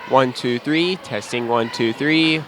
1, 2, 3. Testing 1, 2, 3.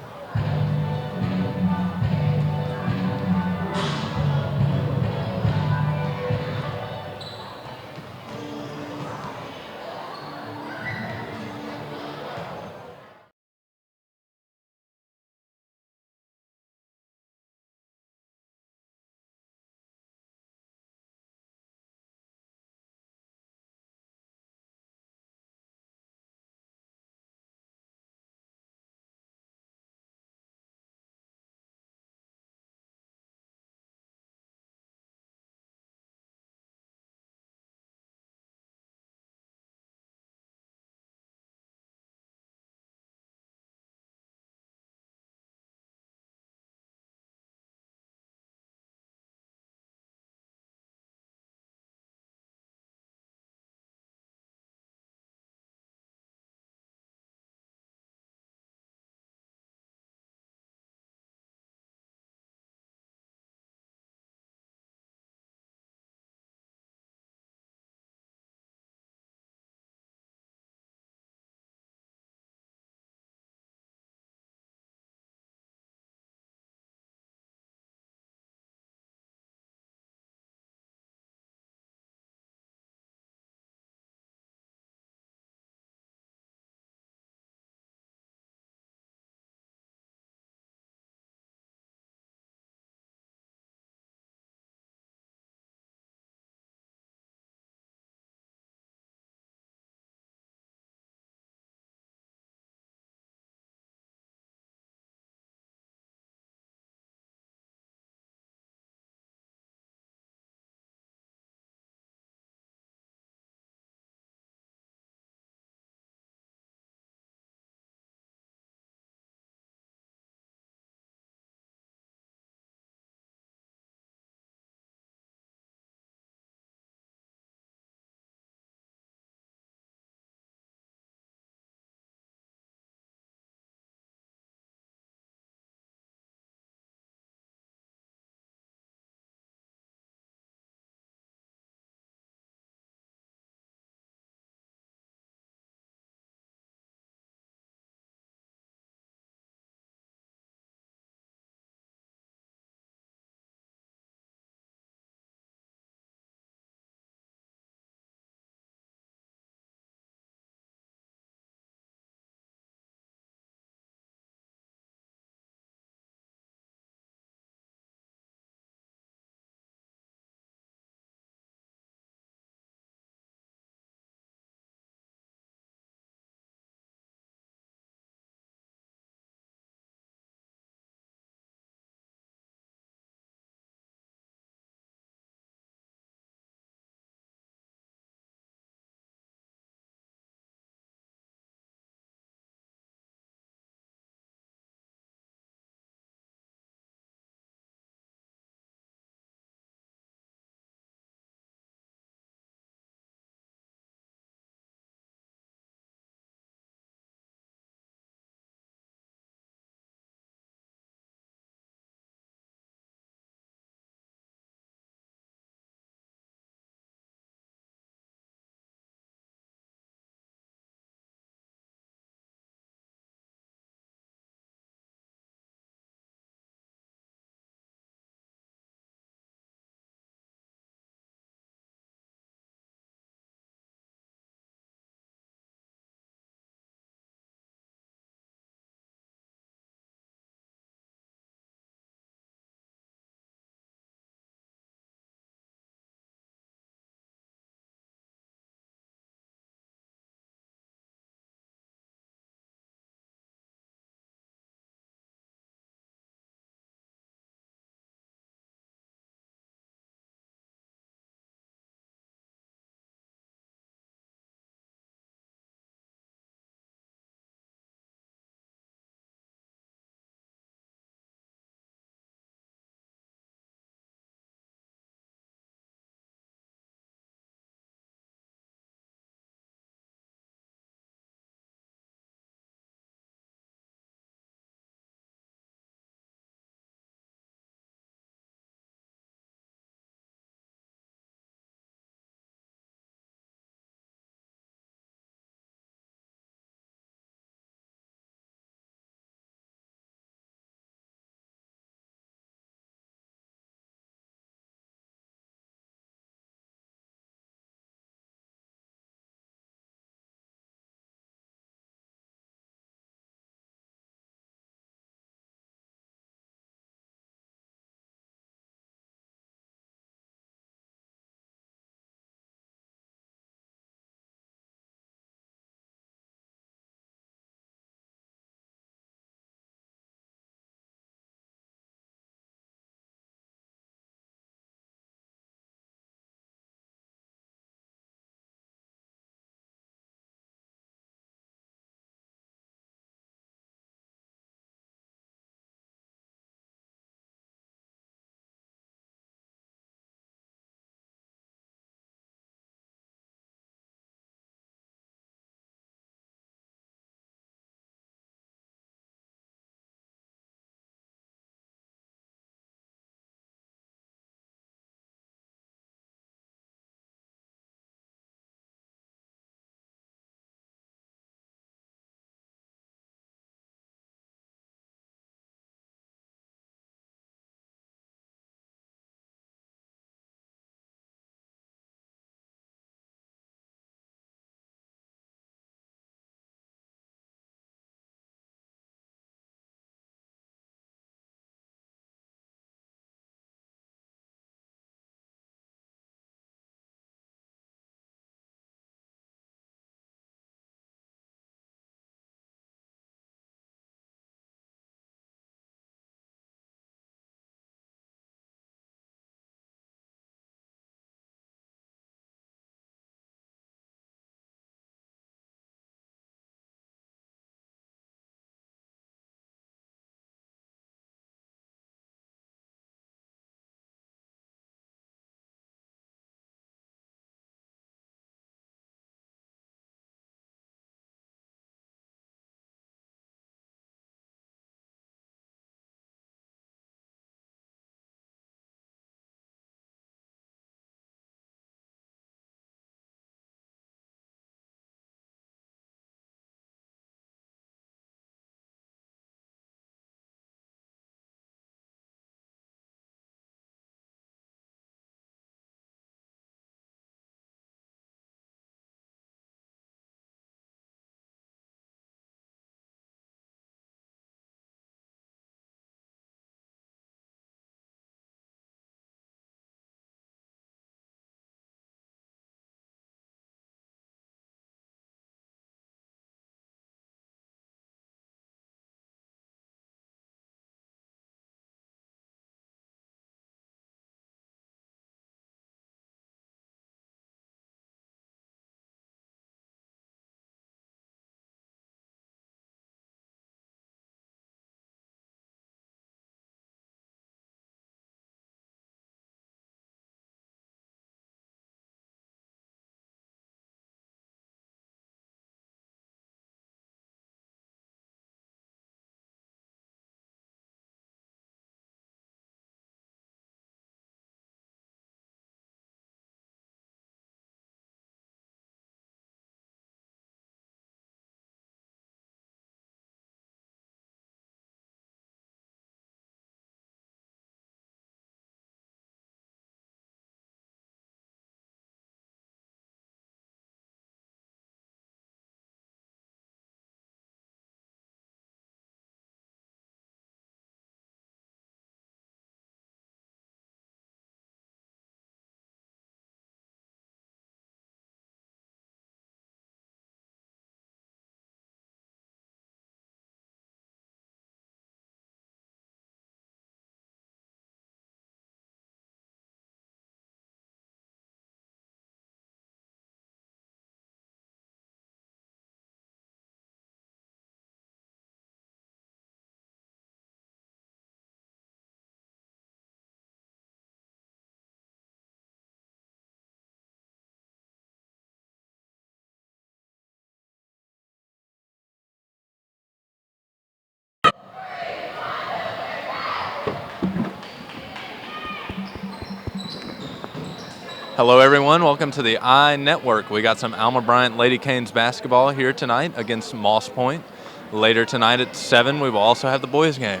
Hello, everyone. Welcome to the I Network. We got some Alma Bryant Lady Canes basketball here tonight against Moss Point. Later tonight at 7, we will also have the boys' game.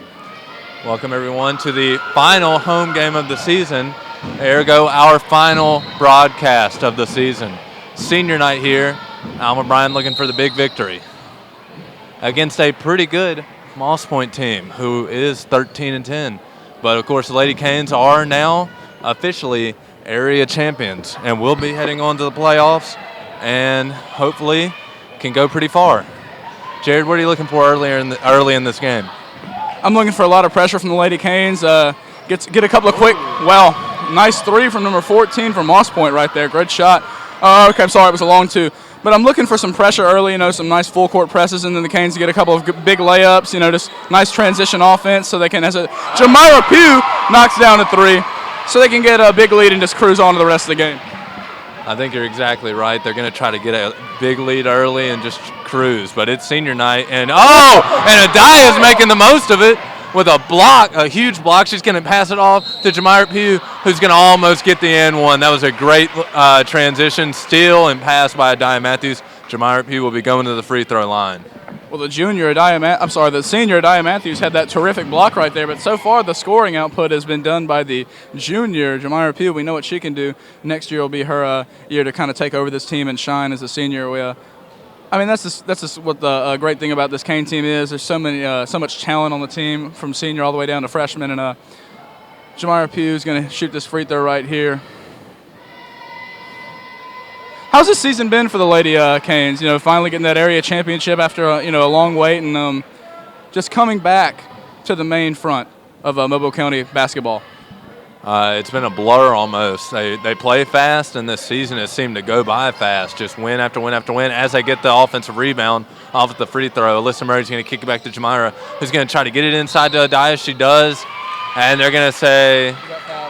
Welcome, everyone, to the final home game of the season, ergo our final broadcast of the season. Senior night here, Alma Bryant looking for the big victory against a pretty good Moss Point team who is 13-10. But, of course, the Lady Canes are now officially area champions and will be heading on to the playoffs and hopefully can go pretty far. Jared, what are you looking for early in this game? I'm looking for a lot of pressure from the Lady Canes. Get a couple of quick, nice three from number 14 from Moss Point right there. Great shot. Okay, I'm sorry, it was a long two. But I'm looking for some pressure early, some nice full court presses, and then the Canes get a couple of big layups, just nice transition offense so they can, Jamira Pugh knocks down a three, so they can get a big lead and just cruise on to the rest of the game. I think you're exactly right. They're going to try to get a big lead early and just cruise. But it's senior night, and Adia's making the most of it with a huge block. She's going to pass it off to Jamira Pugh, who's going to almost get the and one. That was a great transition, steal, and pass by Adia Matthews. Jamira Pugh will be going to the free throw line. Well, the senior Adia Matthews had that terrific block right there, but so far the scoring output has been done by the junior, Jamira Pugh. We know what she can do. Next year will be her year to kind of take over this team and shine as a senior. That's just what the great thing about this Cane team is. There's so much talent on the team from senior all the way down to freshman, and Jamira Pugh is going to shoot this free throw right here. How's this season been for the Lady Canes? Finally getting that area championship after a long wait, and just coming back to the main front of Mobile County basketball. It's been a blur almost. They play fast, and this season has seemed to go by fast. Just win after win after win. As they get the offensive rebound off at the free throw, Alyssa Murray's going to kick it back to Jamira, who's going to try to get it inside to Adia. She does, and they're going to say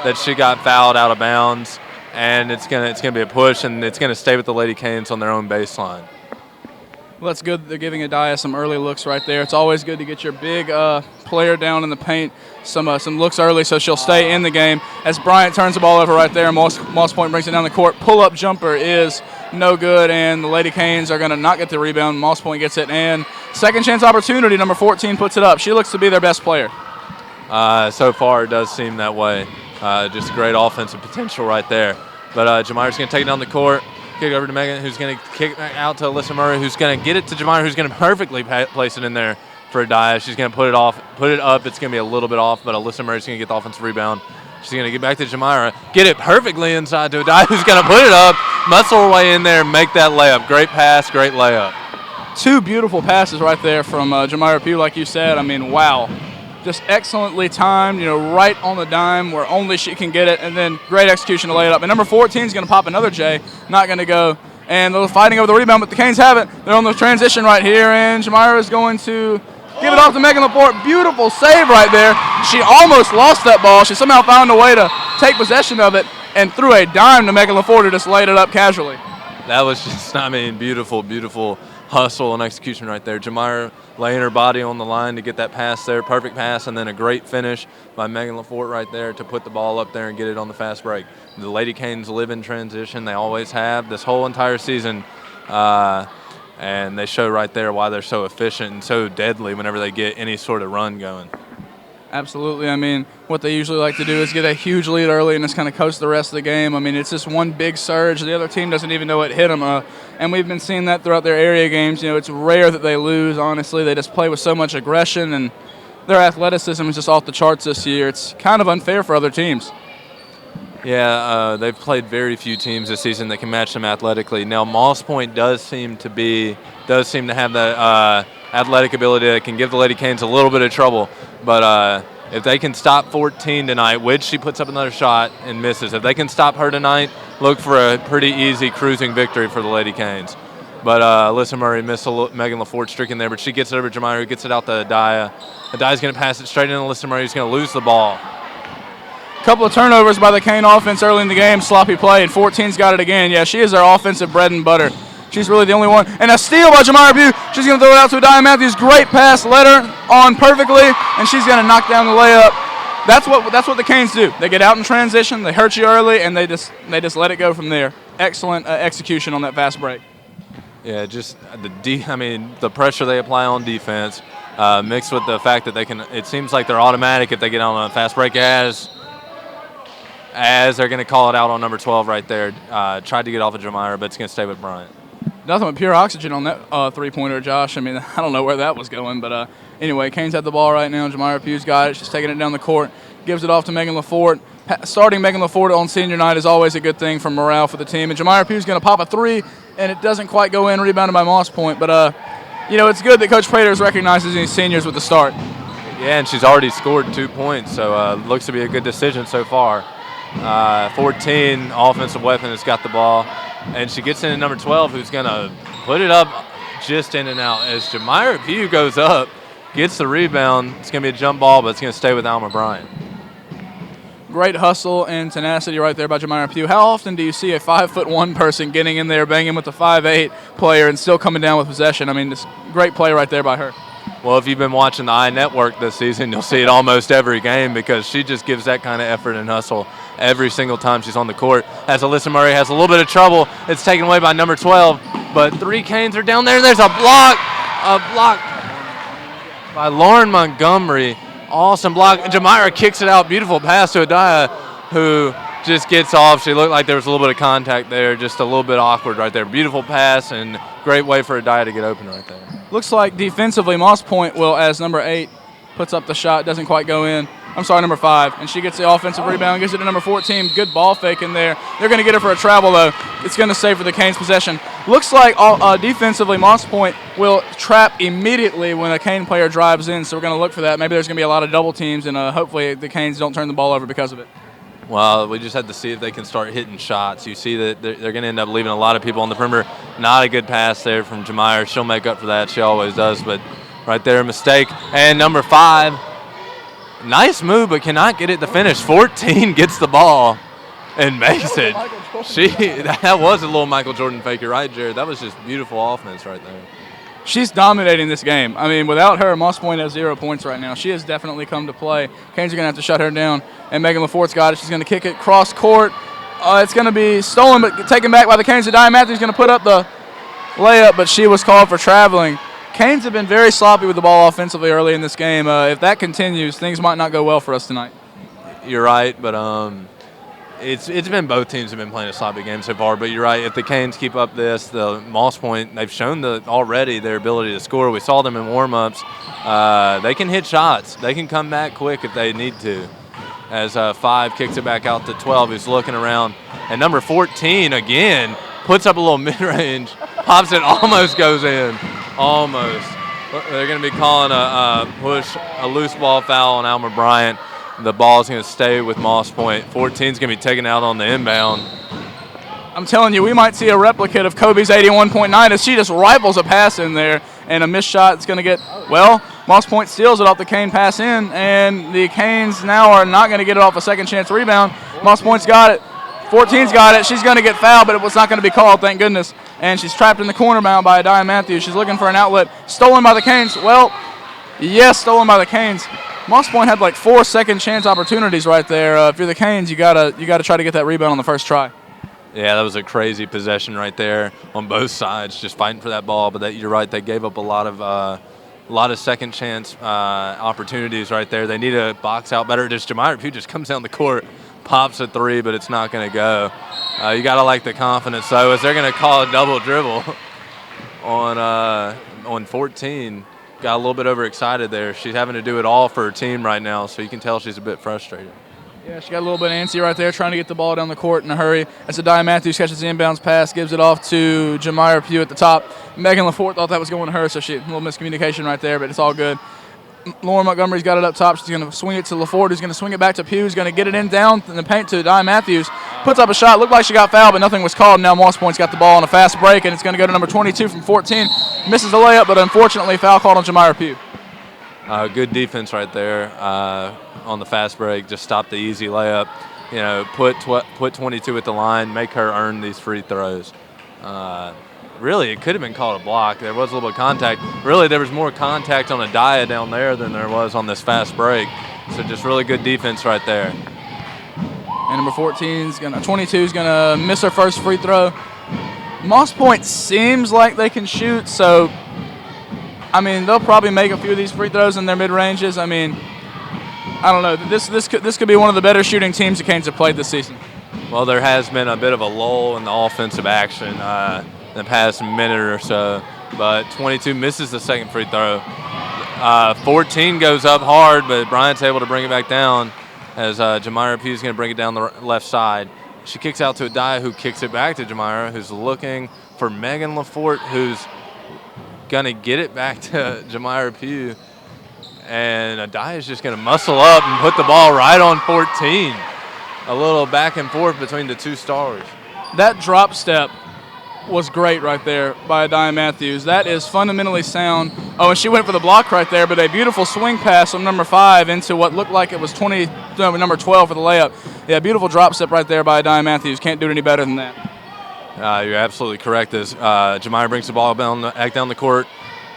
that she got fouled out of bounds. And it's gonna be a push, and it's gonna stay with the Lady Canes on their own baseline. Well, that's good. They're giving Adia some early looks right there. It's always good to get your big player down in the paint, some looks early, so she'll stay in the game. As Bryant turns the ball over right there, Moss Point brings it down the court. Pull-up jumper is no good, and the Lady Canes are gonna not get the rebound. Moss Point gets it, and second chance opportunity. Number 14 puts it up. She looks to be their best player. So far, it does seem that way. Just great offensive potential right there. But Jamira's going to take it down the court, kick it over to Megan, who's going to kick it out to Alyssa Murray, who's going to get it to Jamira, who's going to perfectly place it in there for Adia. She's going to put it up. It's going to be a little bit off, but Alyssa Murray's going to get the offensive rebound. She's going to get back to Jamira, get it perfectly inside to Adia, who's going to put it up, muscle her way in there, and make that layup. Great pass, great layup. Two beautiful passes right there from Jamira Pugh, like you said. Wow. Just excellently timed, right on the dime where only she can get it, and then great execution to lay it up. And number 14 is going to pop another J, not going to go. And they're fighting over the rebound, but the Canes have it. They're on the transition right here, and Jamira is going to give it off to Megan Laporte. Beautiful save right there. She almost lost that ball. She somehow found a way to take possession of it and threw a dime to Megan Laporte, who just laid it up casually. That was just, beautiful, beautiful hustle and execution right there. Jamira laying her body on the line to get that pass there, perfect pass, and then a great finish by Megan Laporte right there to put the ball up there and get it on the fast break. The Lady Canes live in transition. They always have this whole entire season, and they show right there why they're so efficient and so deadly whenever they get any sort of run going. Absolutely. What they usually like to do is get a huge lead early and just kind of coast the rest of the game. It's just one big surge. The other team doesn't even know it hit them. And we've been seeing that throughout their area games. It's rare that they lose, honestly. They just play with so much aggression, and their athleticism is just off the charts this year. It's kind of unfair for other teams. Yeah, they've played very few teams this season that can match them athletically. Now, Moss Point does seem to have that athletic ability that can give the Lady Canes a little bit of trouble. But if they can stop 14 tonight, which she puts up another shot and misses, if they can stop her tonight, look for a pretty easy cruising victory for the Lady Canes. But Alyssa Murray missed Megan Laporte streak in there, but she gets it over to Jamira, who gets it out to Adia. Adia's going to pass it straight into Alyssa Murray, who's going to lose the ball. Couple of turnovers by the Cane offense early in the game, sloppy play, and 14's got it again. Yeah, she is their offensive bread and butter. She's really the only one. And a steal by Jamira Pugh. She's going to throw it out to Adia Matthews. Great pass, led her on perfectly, and she's going to knock down the layup. That's what the Canes do. They get out in transition, they hurt you early, and they just let it go from there. Excellent execution on that fast break. Yeah, just the pressure they apply on defense, mixed with the fact that they can. It seems like they're automatic if they get on a fast break as they're going to call it out on number 12 right there. Tried to get off of Jamira, but it's going to stay with Bryant. Nothing but pure oxygen on that three-pointer, Josh. I mean, I don't know where that was going, but anyway, Canes have the ball right now. Jamira Pugh's got it. She's taking it down the court, gives it off to Megan LaForte. Starting Megan LaForte on senior night is always a good thing for morale for the team. And Jamira Pugh's going to pop a three, and it doesn't quite go in, rebounded by Moss Point. But, it's good that Coach Praters recognizes these seniors with the start. Yeah, and she's already scored 2 points, so looks to be a good decision so far. 14, offensive weapon has got the ball. And she gets into number 12, who's going to put it up just in and out. As Jamira Pugh goes up, gets the rebound. It's going to be a jump ball, but it's going to stay with Alma Bryant. Great hustle and tenacity right there by Jamira Pugh. How often do you see a 5'1" person getting in there, banging with the 5'8" player, and still coming down with possession? I mean, this great play right there by her. Well, if you've been watching the iNetwork this season, you'll see it almost every game because she just gives that kind of effort and hustle every single time she's on the court. As Alyssa Murray has a little bit of trouble, it's taken away by number 12, but 3 Canes are down there, and there's a block by Lauren Montgomery. Awesome block. Jamira kicks it out. Beautiful pass to Adaya, who just gets off. She looked like there was a little bit of contact there, just a little bit awkward right there. Beautiful pass and great way for Adaya to get open right there. Looks like defensively Moss Point will, as number 8 puts up the shot, doesn't quite go in. I'm sorry, number 5. And she gets the offensive rebound, gives it to number 14. Good ball fake in there. They're going to get her for a travel, though. It's going to stay for the Canes' possession. Looks like defensively Moss Point will trap immediately when a Cane player drives in, so we're going to look for that. Maybe there's going to be a lot of double teams, and hopefully the Canes don't turn the ball over because of it. Well, we just had to see if they can start hitting shots. You see that they're going to end up leaving a lot of people on the perimeter. Not a good pass there from Jamira. She'll make up for that. She always does, but right there, a mistake. And number 5, nice move, but cannot get it to finish. 14 gets the ball and makes it. That was a little Michael Jordan fake. You're right, Jared. That was just beautiful offense right there. She's dominating this game. I mean, without her, Moss Point has 0 points right now. She has definitely come to play. Canes are going to have to shut her down, and Megan LaForte's got it. She's going to kick it cross court. It's going to be stolen, but taken back by the Canes. Adaya Matthews going to put up the layup, but she was called for traveling. Canes have been very sloppy with the ball offensively early in this game. If that continues, things might not go well for us tonight. You're right, but it's been both teams have been playing a sloppy game so far. But you're right. If the Canes keep up the Moss Point, they've shown already their ability to score. We saw them in warm-ups. They can hit shots. They can come back quick if they need to. As 5 kicks it back out to 12, who's looking around, and number 14 again puts up a little mid-range, pops it, almost goes in. Almost. They're going to be calling a loose ball foul on Alma Bryant. The ball is going to stay with Moss Point. 14 is going to be taken out on the inbound. I'm telling you, we might see a replicate of Kobe's 81.9 as she just rifles a pass in there, and a missed shot is going to get, Moss Point steals it off the Cane pass in, and the Canes now are not going to get it off a second chance rebound. Moss Point's got it. 14's got it. She's going to get fouled, but it was not going to be called, thank goodness. And she's trapped in the corner bound by Adaya Matthews. She's looking for an outlet. Stolen by the Canes. Well, yes, stolen by the Canes. Moss Point had like 4 second chance opportunities right there. If you're the Canes, you gotta try to get that rebound on the first try. Yeah, that was a crazy possession right there on both sides, just fighting for that ball. But you're right, they gave up a lot of second chance opportunities right there. They need to box out better. Just Jamira Pugh just comes down the court, pops a 3, but it's not going to go. You got to like the confidence, though, as they're going to call a double dribble on 14. Got a little bit overexcited there. She's having to do it all for her team right now, so you can tell she's a bit frustrated. Yeah, she got a little bit antsy right there, trying to get the ball down the court in a hurry. As Adaya Matthews catches the inbounds pass, gives it off to Jamira Pugh at the top. Megan LaForte thought that was going to her, so a little miscommunication right there, but it's all good. Lauren Montgomery's got it up top. She's going to swing it to LaForte, who's going to swing it back to Pugh, who's going to get it in down in the paint to Adaya Matthews. Puts up a shot. Looked like she got fouled, but nothing was called. Now Moss Point's got the ball on a fast break, and it's going to go to number 22 from 14. Misses the layup, but unfortunately foul called on Jamira Pugh. Good defense right there on the fast break. Just stop the easy layup. Put 22 at the line, make her earn these free throws. Really, it could have been called a block. There was a little bit of contact. Really, there was more contact on Adaya down there than there was on this fast break. So just really good defense right there. And number 22 is gonna miss her first free throw. Moss Point seems like they can shoot, so I mean they'll probably make a few of these free throws in their mid ranges. I mean, I don't know. This could be one of the better shooting teams the Canes have played this season. Well, there has been a bit of a lull in the offensive action in the past minute or so, but 22 misses the second free throw. 14 goes up hard, but Bryant's able to bring it back down as Jamira Pugh's going to bring it down the left side. She kicks out to Adaya, who kicks it back to Jamira, who's looking for Megan LaForte, who's going to get it back to Jamira Pugh. And Adaya's just going to muscle up and put the ball right on 14. A little back and forth between the two stars. That drop step was great right there by Adaya Matthews. That is fundamentally sound. Oh, and she went for the block right there, but a beautiful swing pass from number 5 into what looked like it was number 12 for the layup. Yeah, beautiful drop step right there by Adaya Matthews. Can't do it any better than that. You're absolutely correct. As Jamira brings the ball down the court,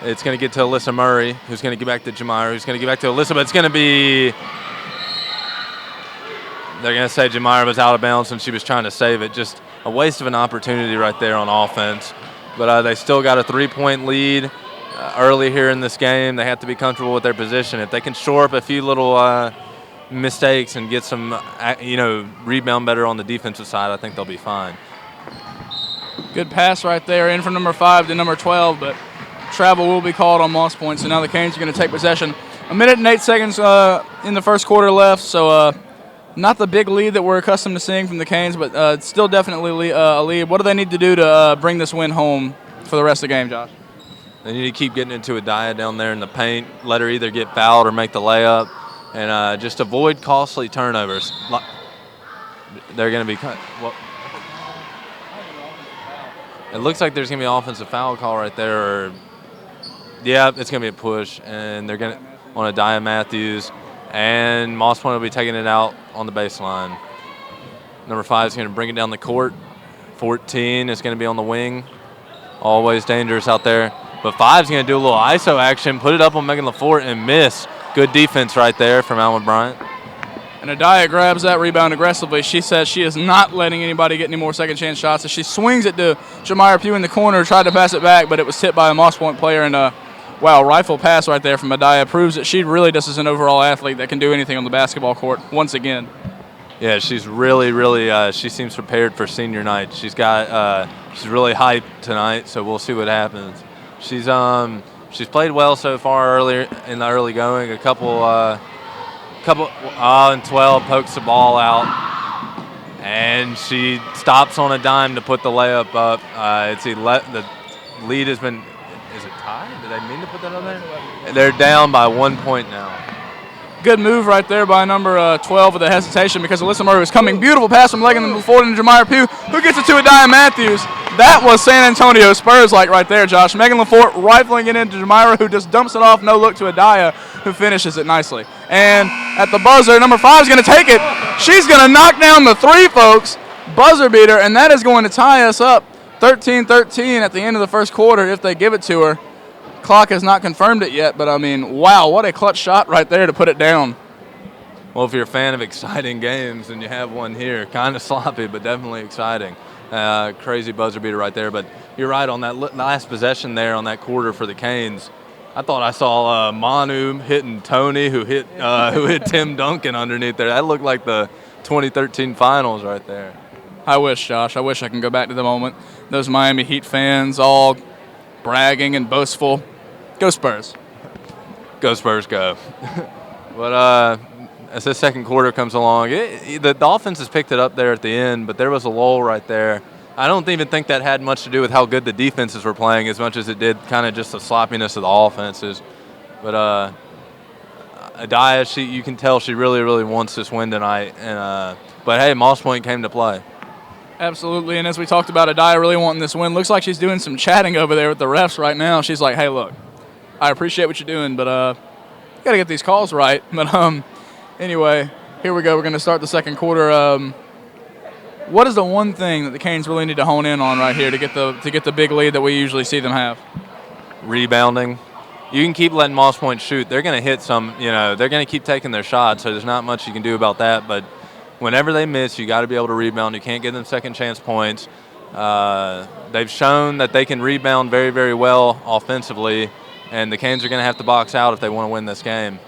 it's going to get to Alyssa Murray, who's going to get back to Jamira, who's going to get back to Alyssa, but it's going to be... They're going to say Jamira was out of bounds and she was trying to save it. Just a waste of an opportunity right there on offense. But they still got a 3-point lead early here in this game. They have to be comfortable with their position. If they can shore up a few little mistakes and get some, rebound better on the defensive side, I think they'll be fine. Good pass right there in from number 5 to number 12, but travel will be called on Moss Point. So now the Canes are going to take possession. 1 minute and 8 seconds in the first quarter left, so not the big lead that we're accustomed to seeing from the Canes, but still definitely a lead. What do they need to do to bring this win home for the rest of the game, Josh? They need to keep getting into Adaya down there in the paint, let her either get fouled or make the layup, and just avoid costly turnovers. They're going to be cut. Well, it looks like there's going to be an offensive foul call right there. Yeah, it's going to be a push, and they're going to on Adaya Matthews. And Moss Point will be taking it out on the baseline. Number 5 is going to bring it down the court. 14 is going to be on the wing. Always dangerous out there. But 5 is going to do a little ISO action, put it up on Megan LaForte, and miss. Good defense right there from Alma Bryant. And Adaya grabs that rebound aggressively. She says she is not letting anybody get any more second chance shots. As she swings it to Jamira Pugh in the corner, tried to pass it back, but it was tipped by a Moss Point player. And wow, rifle pass right there from Adaya proves that she really just is an overall athlete that can do anything on the basketball court once again. Yeah, she's really, she seems prepared for senior night. She's really hyped tonight, so we'll see what happens. She's played well so far earlier in the early going. A couple and 12 pokes the ball out, and she stops on a dime to put the layup up. The lead has been. Is it tied? Did they mean to put that on there? They're down by 1 point now. Good move right there by number 12 with a hesitation because Alyssa Murray was coming. Beautiful pass from Megan LaForte and Jamira Pugh, who gets it to Adaya Matthews. That was San Antonio Spurs-like right there, Josh. Megan LaForte rifling it into Jamira, who just dumps it off, no look to Adaya, who finishes it nicely. And at the buzzer, number 5 is going to take it. She's going to knock down the 3, folks. Buzzer beater, and that is going to tie us up 13-13 at the end of the first quarter if they give it to her. Clock has not confirmed it yet, but I mean, wow, what a clutch shot right there to put it down. Well, if you're a fan of exciting games and you have one here, kind of sloppy, but definitely exciting. Crazy buzzer beater right there. But you're right on that last possession there on that quarter for the Canes. I thought I saw Manu hitting Tony, who hit Tim Duncan underneath there. That looked like the 2013 finals right there. I wish, Josh. I wish I can go back to the moment. Those Miami Heat fans all bragging and boastful. Go Spurs. Go Spurs, go. But as this second quarter comes along, the offense has picked it up there at the end, but there was a lull right there. I don't even think that had much to do with how good the defenses were playing as much as it did kind of just the sloppiness of the offenses. But Adaya, you can tell she really, really wants this win tonight. And but, hey, Moss Point came to play. Absolutely, and as we talked about Adaya really wanting this win, looks like she's doing some chatting over there with the refs right now. She's like, hey, look, I appreciate what you're doing, but you got to get these calls right. But anyway, here we go. We're going to start the second quarter. What is the one thing that the Canes really need to hone in on right here to get the big lead that we usually see them have? Rebounding. you can keep letting Moss Point shoot. They're going to hit some, they're going to keep taking their shots, so there's not much you can do about that. But whenever they miss, you got to be able to rebound. You can't give them second chance points. They've shown that they can rebound very, very well offensively, and the Canes are going to have to box out if they want to win this game.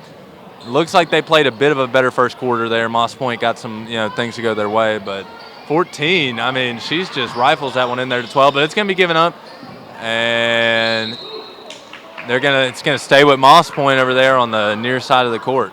Looks like they played a bit of a better first quarter there. Moss Point got some, things to go their way, but 14, I mean, she's just rifles that one in there to 12, but it's going to be given up, and it's going to stay with Moss Point over there on the near side of the court.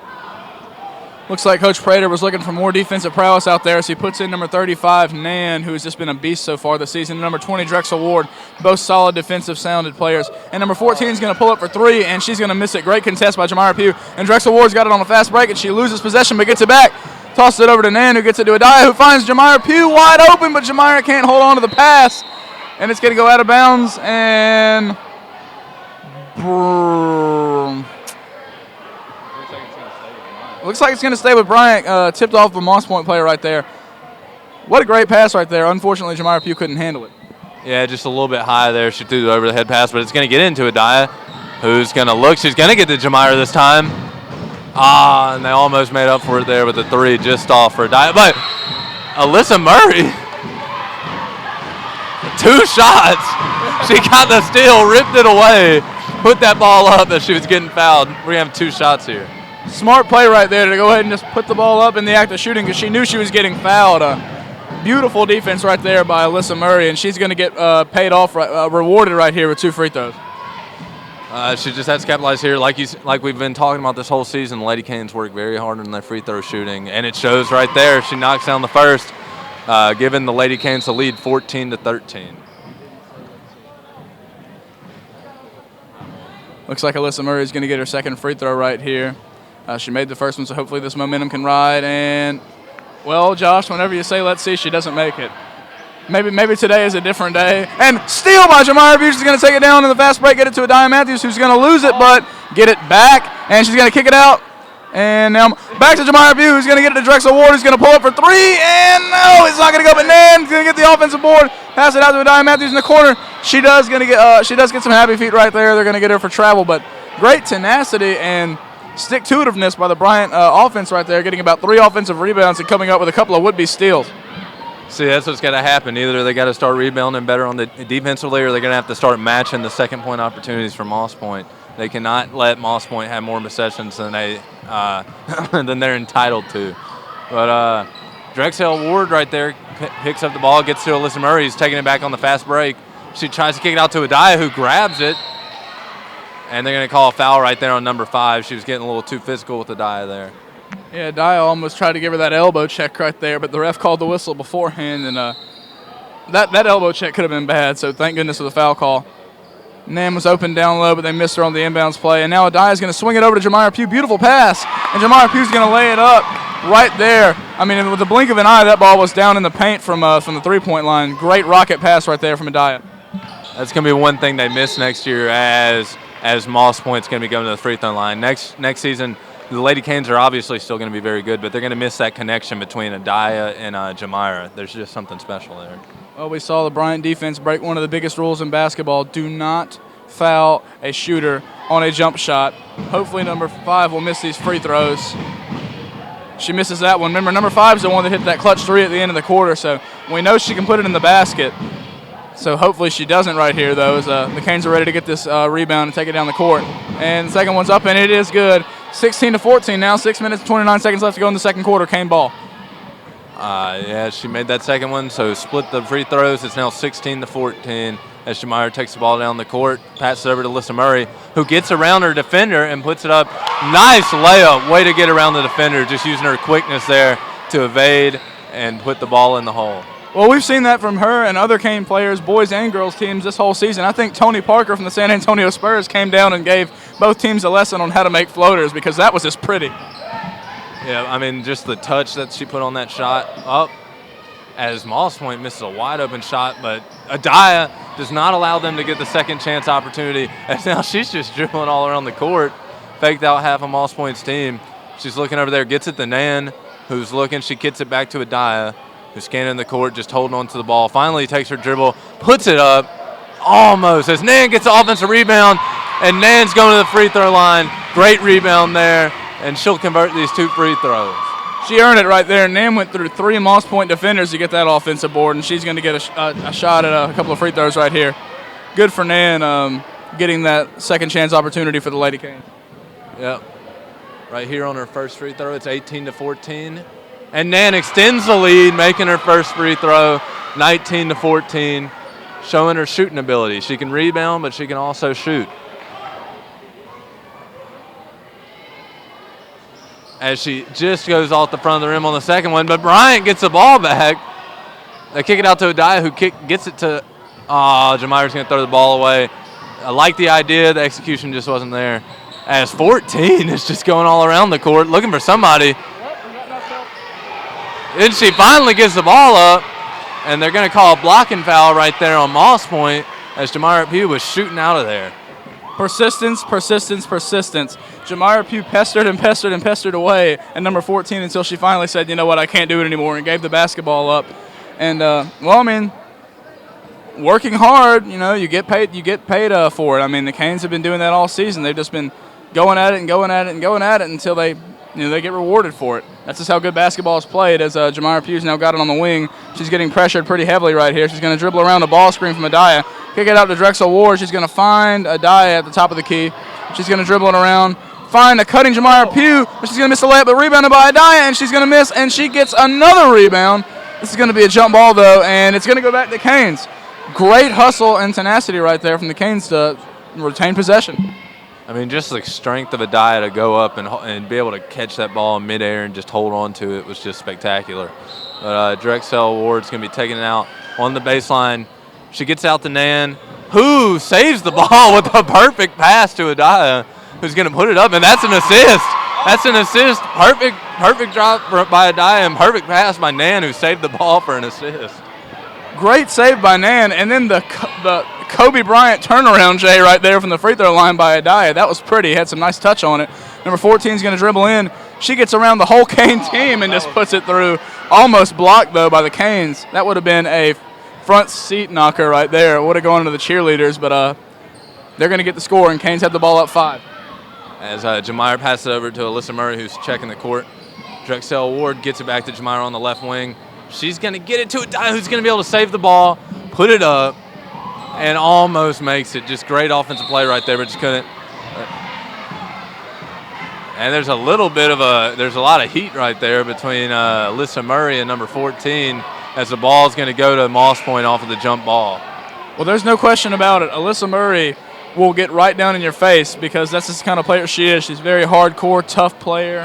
Looks like Coach Prater was looking for more defensive prowess out there, so he puts in number 35, Nan, who has just been a beast so far this season, and number 20, Drexel Ward, both solid defensive-sounded players. And number 14 is going to pull up for three, and she's going to miss it. Great contest by Jamira Pugh. And Drexel Ward's got it on a fast break, and she loses possession but gets it back. Tosses it over to Nan, who gets it to Adaya, who finds Jamira Pugh wide open, but Jamira can't hold on to the pass. And it's going to go out of bounds, and looks like it's going to stay with Bryant. Tipped off the Moss Point player right there. What a great pass right there. Unfortunately, Jamira Pugh couldn't handle it. Yeah, just a little bit high there. She threw the over-the-head pass, but it's going to get into Adaya, who's going to look. She's going to get to Jamira this time. And they almost made up for it there with the three just off for Adaya. But Alyssa Murray, 2 shots. She got the steal, ripped it away, put that ball up as she was getting fouled. We're going to have 2 shots here. Smart play right there to go ahead and just put the ball up in the act of shooting because she knew she was getting fouled. Beautiful defense right there by Alyssa Murray, and she's going to get paid off, rewarded right here with 2 free throws. She just has to capitalize here. Like we've been talking about this whole season, the Lady Canes work very hard on their free throw shooting, and it shows right there. She knocks down the first, giving the Lady Canes the lead 14-13. Looks like Alyssa Murray is going to get her second free throw right here. She made the first one, so hopefully this momentum can ride. And, well, Josh, whenever you say let's see, she doesn't make it. Maybe today is a different day. And steal by Jamira Pugh. She's going to take it down in the fast break, get it to Adaya Matthews, who's going to lose it, but get it back. And she's going to kick it out. And now back to Jamira Pugh, who's going to get it to Drexel Ward, who's going to pull up for 3. And no, it's not going to go, but Nan's going to get the offensive board. Pass it out to Adaya Matthews in the corner. She does get some happy feet right there. They're going to get her for travel, but great tenacity and stick-to-itiveness by the Bryant offense right there, getting about 3 offensive rebounds and coming up with a couple of would-be steals. See, that's what's got to happen. Either they got to start rebounding better on the defensively, or they're going to have to start matching the second-point opportunities for Moss Point. They cannot let Moss Point have more possessions than than they're entitled to. But Drexel Ward right there picks up the ball, gets to Alyssa Murray. He's taking it back on the fast break. She tries to kick it out to Adaya, who grabs it. And they're going to call a foul right there on number 5. She was getting a little too physical with Adaya there. Yeah, Adaya almost tried to give her that elbow check right there, but the ref called the whistle beforehand, and that elbow check could have been bad, so thank goodness for the foul call. Nam was open down low, but they missed her on the inbounds play, and now Adaya's going to swing it over to Jamira Pugh. Beautiful pass, and Jamira Pugh's going to lay it up right there. I mean, with the blink of an eye, that ball was down in the paint from the three-point line. Great rocket pass right there from Adaya. That's going to be one thing they miss next year as Moss Point's going to be going to the free throw line. Next season, the Lady Canes are obviously still going to be very good, but they're going to miss that connection between Adaya and Jamira. There's just something special there. Well, we saw the Bryant defense break one of the biggest rules in basketball. Do not foul a shooter on a jump shot. Hopefully number 5 will miss these free throws. She misses that one. Remember, number 5 is the one that hit that clutch 3 at the end of the quarter, so we know she can put it in the basket. So hopefully she doesn't right here, though, as the Canes are ready to get this rebound and take it down the court. And the second one's up, and it is good. 16-14 now, 6 minutes and 29 seconds left to go in the second quarter. Cane ball. Yeah, she made that second one, so split the free throws. It's now 16-14 as Jamira takes the ball down the court, passes it over to Alyssa Murray, who gets around her defender and puts it up. Nice layup. Way to get around the defender, just using her quickness there to evade and put the ball in the hole. Well, we've seen that from her and other Cane players, boys and girls teams, this whole season. I think Tony Parker from the San Antonio Spurs came down and gave both teams a lesson on how to make floaters because that was just pretty. Yeah, I mean, just the touch that she put on that shot up as Moss Point misses a wide-open shot, but Adaya does not allow them to get the second chance opportunity, and now she's just dribbling all around the court, faked out half of Moss Point's team. She's looking over there, gets it to Nan, who's looking. She gets it back to Adaya, who's scanning the court, just holding on to the ball. Finally takes her dribble, puts it up, almost, as Nan gets the offensive rebound, And Nan's going to the free throw line. Great rebound there, and she'll convert these 2 free throws. She earned it right there. Nan went through 3 Moss Point defenders to get that offensive board, and she's going to get a shot at a couple of free throws right here. Good for Nan getting that second chance opportunity for the Lady Canes. Yep. Right here on her first free throw, it's 18-14. And Nan extends the lead, making her first free throw, 19-14, showing her shooting ability. She can rebound, but she can also shoot. As she just goes off the front of the rim on the second one, but Bryant gets the ball back. They kick it out to Adiah, who gets it to Jamira's going to throw the ball away. I like the idea. The execution just wasn't there. As 14 is just going all around the court looking for somebody. Then she finally gets the ball up, and they're going to call a blocking foul right there on Moss Point as Jamira Pugh was shooting out of there. Persistence. Jamira Pugh pestered away at number 14 until she finally said, you know what, I can't do it anymore, and gave the basketball up. And, working hard, you get paid for it. I mean, the Canes have been doing that all season. They've just been going at it until they get rewarded for it. That's just how good basketball is played. As Jamira Pugh's now got it on the wing, she's getting pressured pretty heavily right here. She's going to dribble around a ball screen from Adiah, kick it out to Drexel Ward. She's going to find Adiah at the top of the key. She's going to dribble it around, find a cutting Jamira Pugh, but she's going to miss the layup, but rebounded by Adiah, and she's going to miss, and she gets another rebound. This is going to be a jump ball, though, and it's going to go back to Canes. Great hustle and tenacity right there from the Canes to retain possession. I mean, just the strength of Adiah to go up and be able to catch that ball in midair and just hold on to it was just spectacular. But Drexel Ward's going to be taking it out on the baseline. She gets out to Nan, who saves the ball with a perfect pass to Adiah, who's going to put it up, and that's an assist. That's an assist. Perfect drop by Adiah and perfect pass by Nan, who saved the ball for an assist. Great save by Nan, and then the Kobe Bryant turnaround, Jay, right there from the free throw line by Adiah. That was pretty. Had some nice touch on it. Number 14 is going to dribble in. She gets around the whole Cane team and just puts it through. Almost blocked, though, by the Canes. That would have been a front seat knocker right there. It would have gone into the cheerleaders, but they're going to get the score, and Canes have the ball up 5. As Jamira passes it over to Alyssa Murray, who's checking the court. Drexel Ward gets it back to Jamira on the left wing. She's going to get it to Adiah, who's going to be able to save the ball, put it up, and almost makes it. Just great offensive play right there, but just couldn't. And there's a lot of heat right there between Alyssa Murray and number 14 as the ball is going to go to Moss Point off of the jump ball. Well, there's no question about it. Alyssa Murray will get right down in your face because that's the kind of player she is. She's a very hardcore, tough player,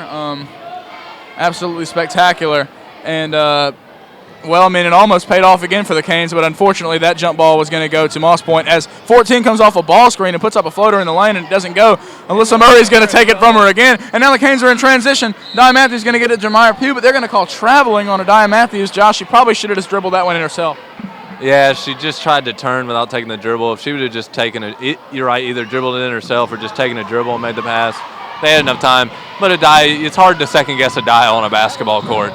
absolutely spectacular. And, it almost paid off again for the Canes, but unfortunately that jump ball was going to go to Moss Point as 14 comes off a ball screen and puts up a floater in the lane and it doesn't go. Alyssa Murray's going to take it from her again, and now the Canes are in transition. Adiah Matthews going to get it to Jamira Pugh, but they're going to call traveling on Adiah Matthews. Josh, she probably should have just dribbled that one in herself. Yeah, she just tried to turn without taking the dribble. If she would have just taken it, you're right, either dribbled it in herself or just taken a dribble and made the pass. They had enough time. But Adiah, it's hard to second-guess Adiah on a basketball court.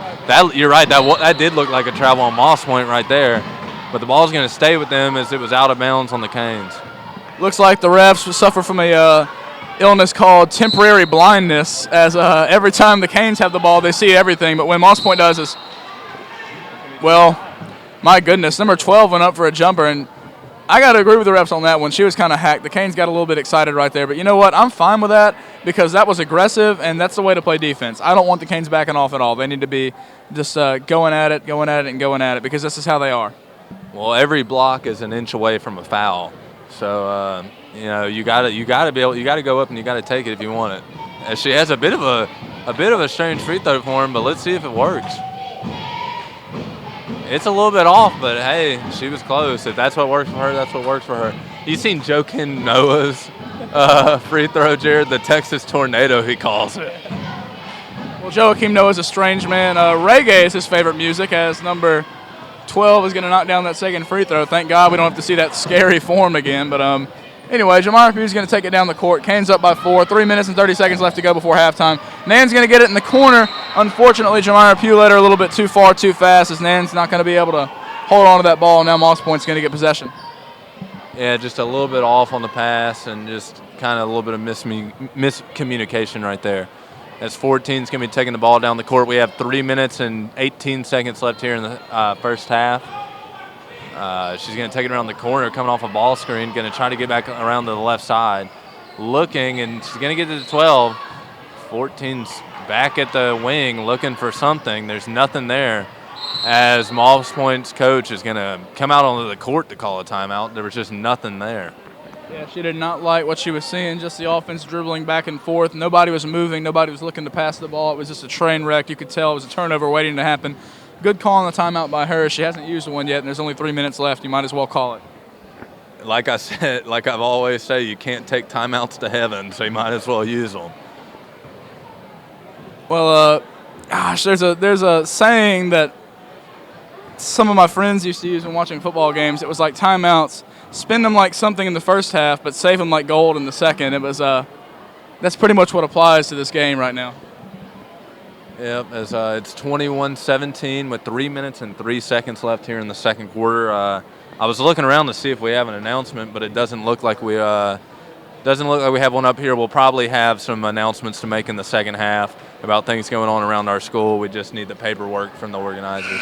You're right, that did look like a travel on Moss Point right there. But the ball's going to stay with them as it was out of bounds on the Canes. Looks like the refs suffer from a illness called temporary blindness, as every time the Canes have the ball, they see everything. But when Moss Point does is, well, my goodness, number 12 went up for a jumper, and I got to agree with the refs on that one. She was kind of hacked. The Canes got a little bit excited right there. But you know what? I'm fine with that because that was aggressive, and that's the way to play defense. I don't want the Canes backing off at all. They need to be just going at it, because this is how they are. Well, every block is an inch away from a foul. So, you got to go up and you got to take it if you want it. As she has a bit of a strange free throw for him, but let's see if it works. It's a little bit off, but hey, she was close. If that's what works for her, that's what works for her. You seen Joakim Noah's free throw, Jared? The Texas Tornado, he calls it. Well, Joakim Noah's a strange man. Reggae is his favorite music, as number 12 is going to knock down that second free throw. Thank God we don't have to see that scary form again. But anyway, Jamira Pugh is going to take it down the court. Canes up by 4. 3 minutes and 30 seconds left to go before halftime. Nan's going to get it in the corner. Unfortunately, Jamira Pugh led her a little bit too far, too fast, as Nan's not going to be able to hold on to that ball. Now Moss Point's going to get possession. Yeah, just a little bit off on the pass, and just kind of a little bit of miscommunication right there. As 14's going to be taking the ball down the court. We have 3 minutes and 18 seconds left here in the first half. She's going to take it around the corner, coming off a ball screen, going to try to get back around to the left side. Looking, and she's going to get to the 12. 14's back at the wing looking for something. There's nothing there. As Moss Point's coach is going to come out onto the court to call a timeout. There was just nothing there. Yeah, she did not like what she was seeing, just the offense dribbling back and forth. Nobody was moving. Nobody was looking to pass the ball. It was just a train wreck. You could tell it was a turnover waiting to happen. Good call on the timeout by her. She hasn't used one yet, and there's only 3 minutes left. You might as well call it. Like I said, like I've always said, you can't take timeouts to heaven, so you might as well use them. Well, there's a saying that some of my friends used to use when watching football games. It was like timeouts. Spend them like something in the first half, but save them like gold in the second. It was that's pretty much what applies to this game right now. Yep, as it's 21-17 with 3 minutes and 3 seconds left here in the second quarter. I was looking around to see if we have an announcement, but it doesn't look like we have one up here. We'll probably have some announcements to make in the second half about things going on around our school. We just need the paperwork from the organizers.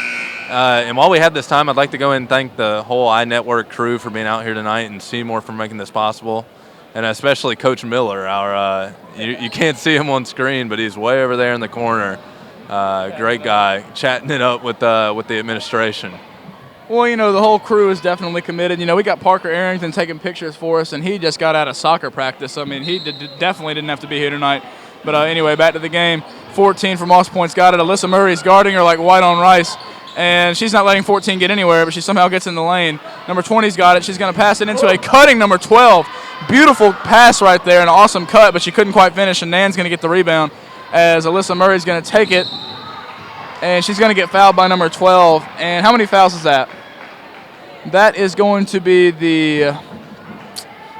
And while we have this time, I'd like to go ahead and thank the whole iNetwork crew for being out here tonight and Seymour for making this possible, and especially Coach Miller. You can't see him on screen, but he's way over there in the corner. Great guy, chatting it up with the administration. Well, the whole crew is definitely committed. We got Parker Arrington taking pictures for us, and he just got out of soccer practice. I mean, he definitely didn't have to be here tonight. But anyway, back to the game. 14 for Moss Point's got it. Alyssa Murray's guarding her like white on rice, and she's not letting 14 get anywhere, but she somehow gets in the lane. Number 20's got it. She's going to pass it into a cutting number 12. Beautiful pass right there, an awesome cut, but she couldn't quite finish, and Nan's going to get the rebound as Alyssa Murray's going to take it, and she's going to get fouled by number 12. And how many fouls is that? That is going to be the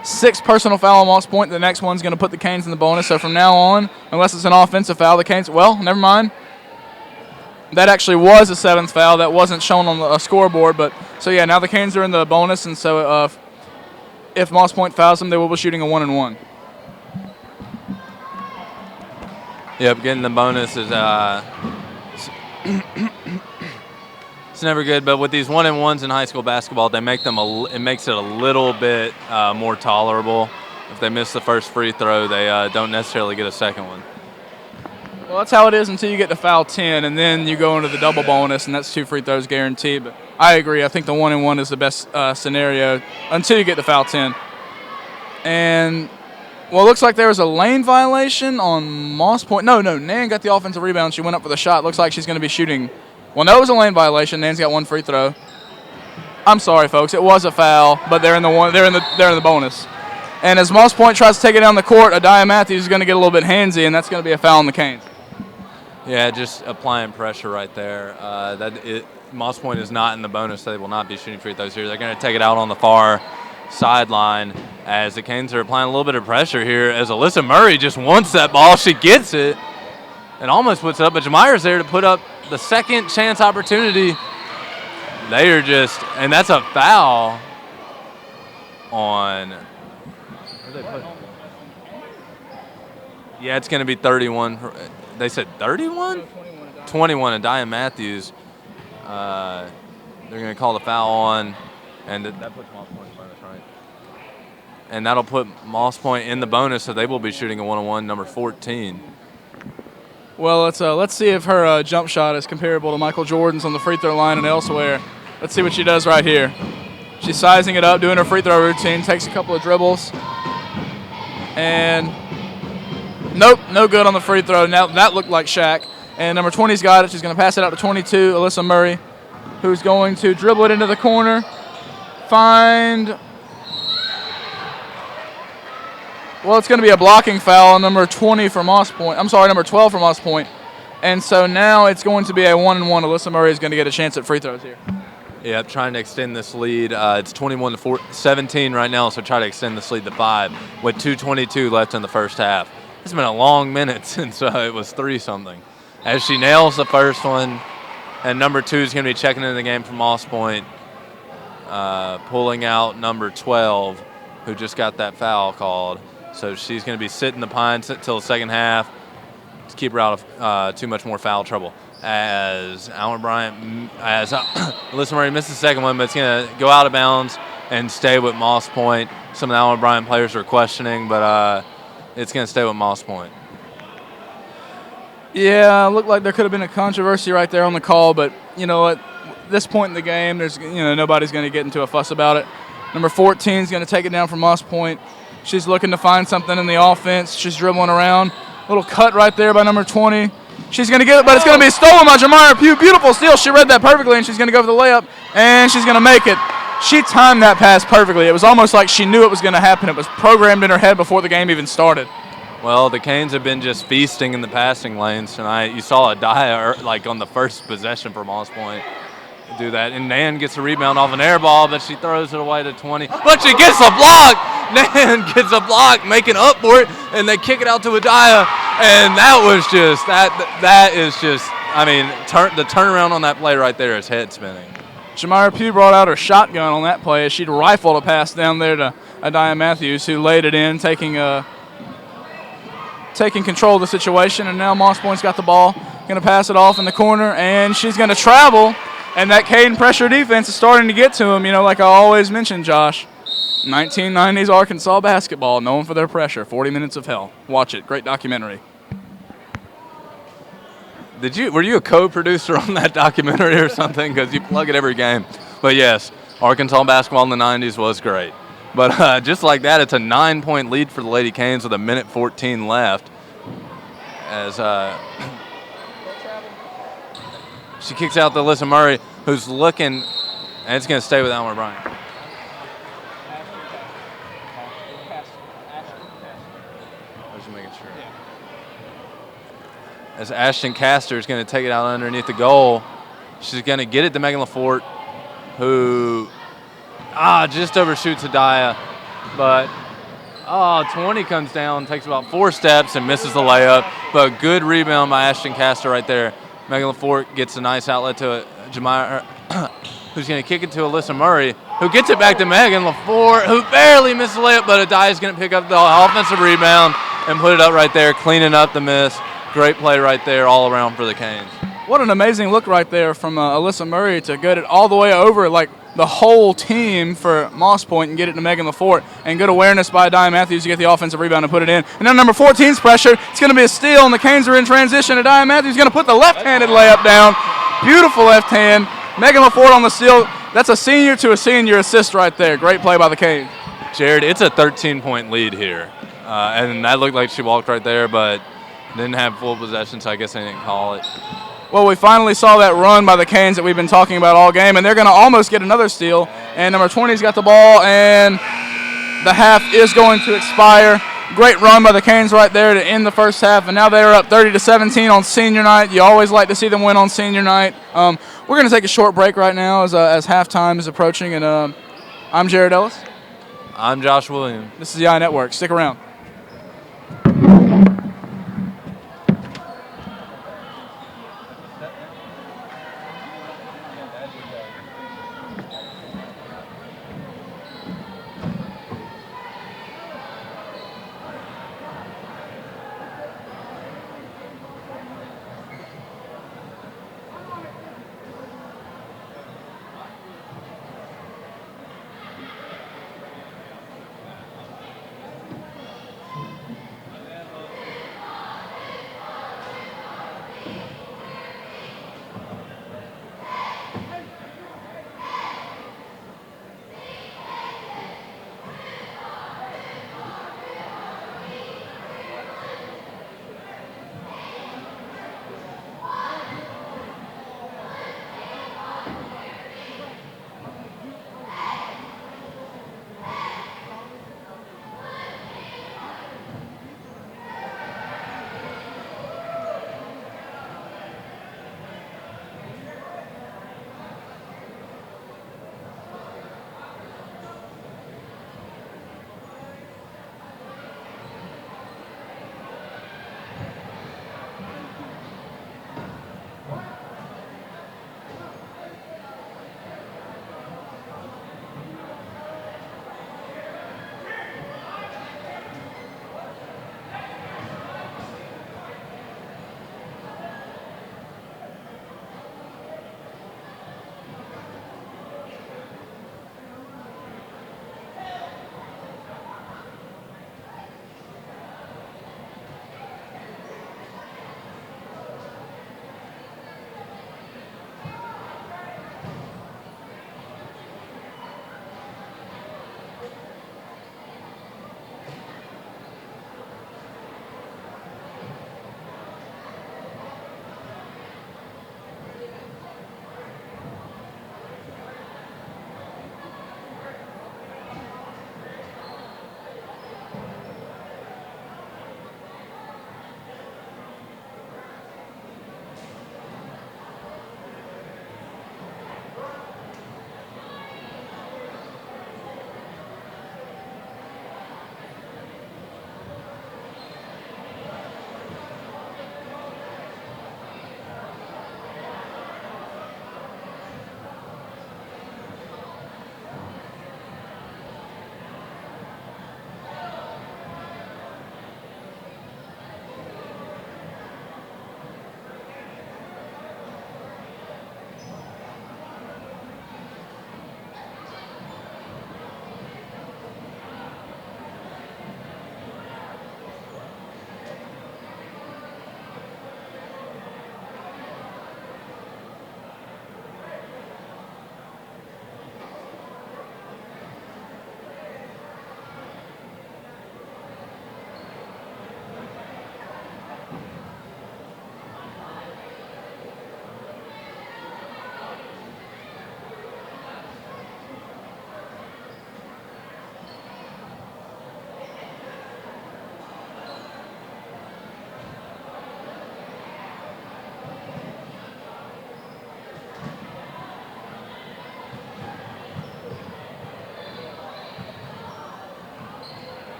6th personal foul on Moss Point. The next one's going to put the Canes in the bonus. So from now on, unless it's an offensive foul, the Canes, well, never mind. That actually was a 7th foul. That wasn't shown on the scoreboard. But so, yeah, now the Canes are in the bonus. And so if Moss Point fouls them, they will be shooting a 1-and-1. Yep, getting the bonus is it's never good, but with these 1-and-1s in high school basketball, it makes it a little bit more tolerable. If they miss the first free throw, they don't necessarily get a second one. Well, that's how it is until you get to foul 10, and then you go into the double bonus, and that's 2 free throws guaranteed. But I agree. I think the 1-and-1 is the best scenario until you get to foul 10. And, well, it looks like there was a lane violation on Moss Point. No, Nan got the offensive rebound. She went up for the shot. Looks like she's going to be shooting. Well, no, it was a lane violation. Nan's got 1 free throw. I'm sorry, folks. It was a foul, but they're in the bonus. And as Moss Point tries to take it down the court, Adiah Matthews is going to get a little bit handsy, and that's going to be a foul on the Canes. Yeah, just applying pressure right there. Moss Point is not in the bonus, so they will not be shooting free throws here. They're going to take it out on the far sideline as the Canes are applying a little bit of pressure here. As Alyssa Murray just wants that ball, she gets it and almost puts it up, but Jamira's there to put up the second chance opportunity. They are just, and that's a foul on. Yeah, it's going to be 31. They said 31? 21. Adiah Matthews. They're going to call the foul on, and that puts Moss Point in bonus, right? And that'll put Moss Point in the bonus, so they will be shooting a 1-on-1, number 14. Well, let's see if her jump shot is comparable to Michael Jordan's on the free throw line and elsewhere. Let's see what she does right here. She's sizing it up, doing her free throw routine, takes a couple of dribbles, and nope, no good on the free throw. Now that looked like Shaq. And number 20's got it. She's going to pass it out to 22, Alyssa Murray, who's going to dribble it into the corner, well, it's going to be a blocking foul on number 20 for Moss Point. I'm sorry, number 12 for Moss Point. And so now it's going to be a 1-and-1. Alyssa Murray is going to get a chance at free throws here. Yeah, trying to extend this lead. It's 21-17 right now, so try to extend this lead to 5 with 2:22 left in the first half. It's been a long minute since it was 3-something. As she nails the first one, and number 2 is going to be checking into the game for Moss Point, pulling out number 12, who just got that foul called. So she's going to be sitting the Pines until the second half to keep her out of too much more foul trouble. As Alma Bryant, as Alyssa Murray missed the second one, but it's going to go out of bounds and stay with Moss Point. Some of the Alma Bryant players are questioning, but it's going to stay with Moss Point. Yeah, looked like there could have been a controversy right there on the call, but you know what? At this point in the game, there's nobody's going to get into a fuss about it. Number 14 is going to take it down from Moss Point. She's looking to find something in the offense. She's dribbling around. Little cut right there by number 20. She's going to get it, but it's going to be stolen by Jamira Pugh. Beautiful steal. She read that perfectly, and she's going to go for the layup, and she's going to make it. She timed that pass perfectly. It was almost like she knew it was going to happen. It was programmed in her head before the game even started. Well, the Canes have been just feasting in the passing lanes tonight. You saw Adaya, like on the first possession for Moss Point, do that. And Nan gets a rebound off an air ball, but she throws it away to 20. But she gets a block! Nan gets a block, making up for it, and they kick it out to Adaya. And that was just, that is just, I mean, the turnaround on that play right there is head spinning. Jamira Pugh brought out her shotgun on that play as she'd rifled a pass down there to Adaya Matthews, who laid it in, taking control of the situation. And now Moss Point's got the ball, going to pass it off in the corner, and she's going to travel. And that Caden pressure defense is starting to get to him, like I always mention, Josh. 1990s Arkansas basketball, known for their pressure. 40 Minutes of Hell. Watch it. Great documentary. Were you a co-producer on that documentary or something? Because you plug it every game. But yes, Arkansas basketball in the 90s was great. But just like that, it's a 9-point lead for the Lady Canes with 1:14 left. As she kicks out to Alyssa Murray, who's looking, and it's going to stay with Alma Bryant. I was just making sure. As Ashton Castor is going to take it out underneath the goal. She's going to get it to Megan LaForte, who just overshoots Adaya. But 20 comes down, takes about 4 steps and misses the layup. But good rebound by Ashton Castor right there. Megan LaForte gets a nice outlet to Jamira, who's going to kick it to Alyssa Murray, who gets it back to Megan LaForte, who barely misses the layup, but Adia's going to pick up the offensive rebound and put it up right there, cleaning up the miss. Great play right there all around for the Canes. What an amazing look right there from Alyssa Murray to get it all the way over, like the whole team for Moss Point, and get it to Megan LaForte. And good awareness by Adaya Matthews to get the offensive rebound and put it in. And now number 14's pressure. It's going to be a steal, and the Canes are in transition. Adaya Matthews is going to put the left-handed layup down. Beautiful left hand. Megan LaForte on the steal. That's a senior to a senior assist right there. Great play by the Canes. Jared, it's a 13-point lead here. And that looked like she walked right there, but didn't have full possession, so I guess they didn't call it. Well, we finally saw that run by the Canes that we've been talking about all game, and they're going to almost get another steal. And number 20's got the ball, and the half is going to expire. Great run by the Canes right there to end the first half, and now they're up 30-17 on senior night. You always like to see them win on senior night. We're going to take a short break right now as halftime is approaching, and I'm Jared Ellis. I'm Josh Williams. This is the iNetwork. Stick around.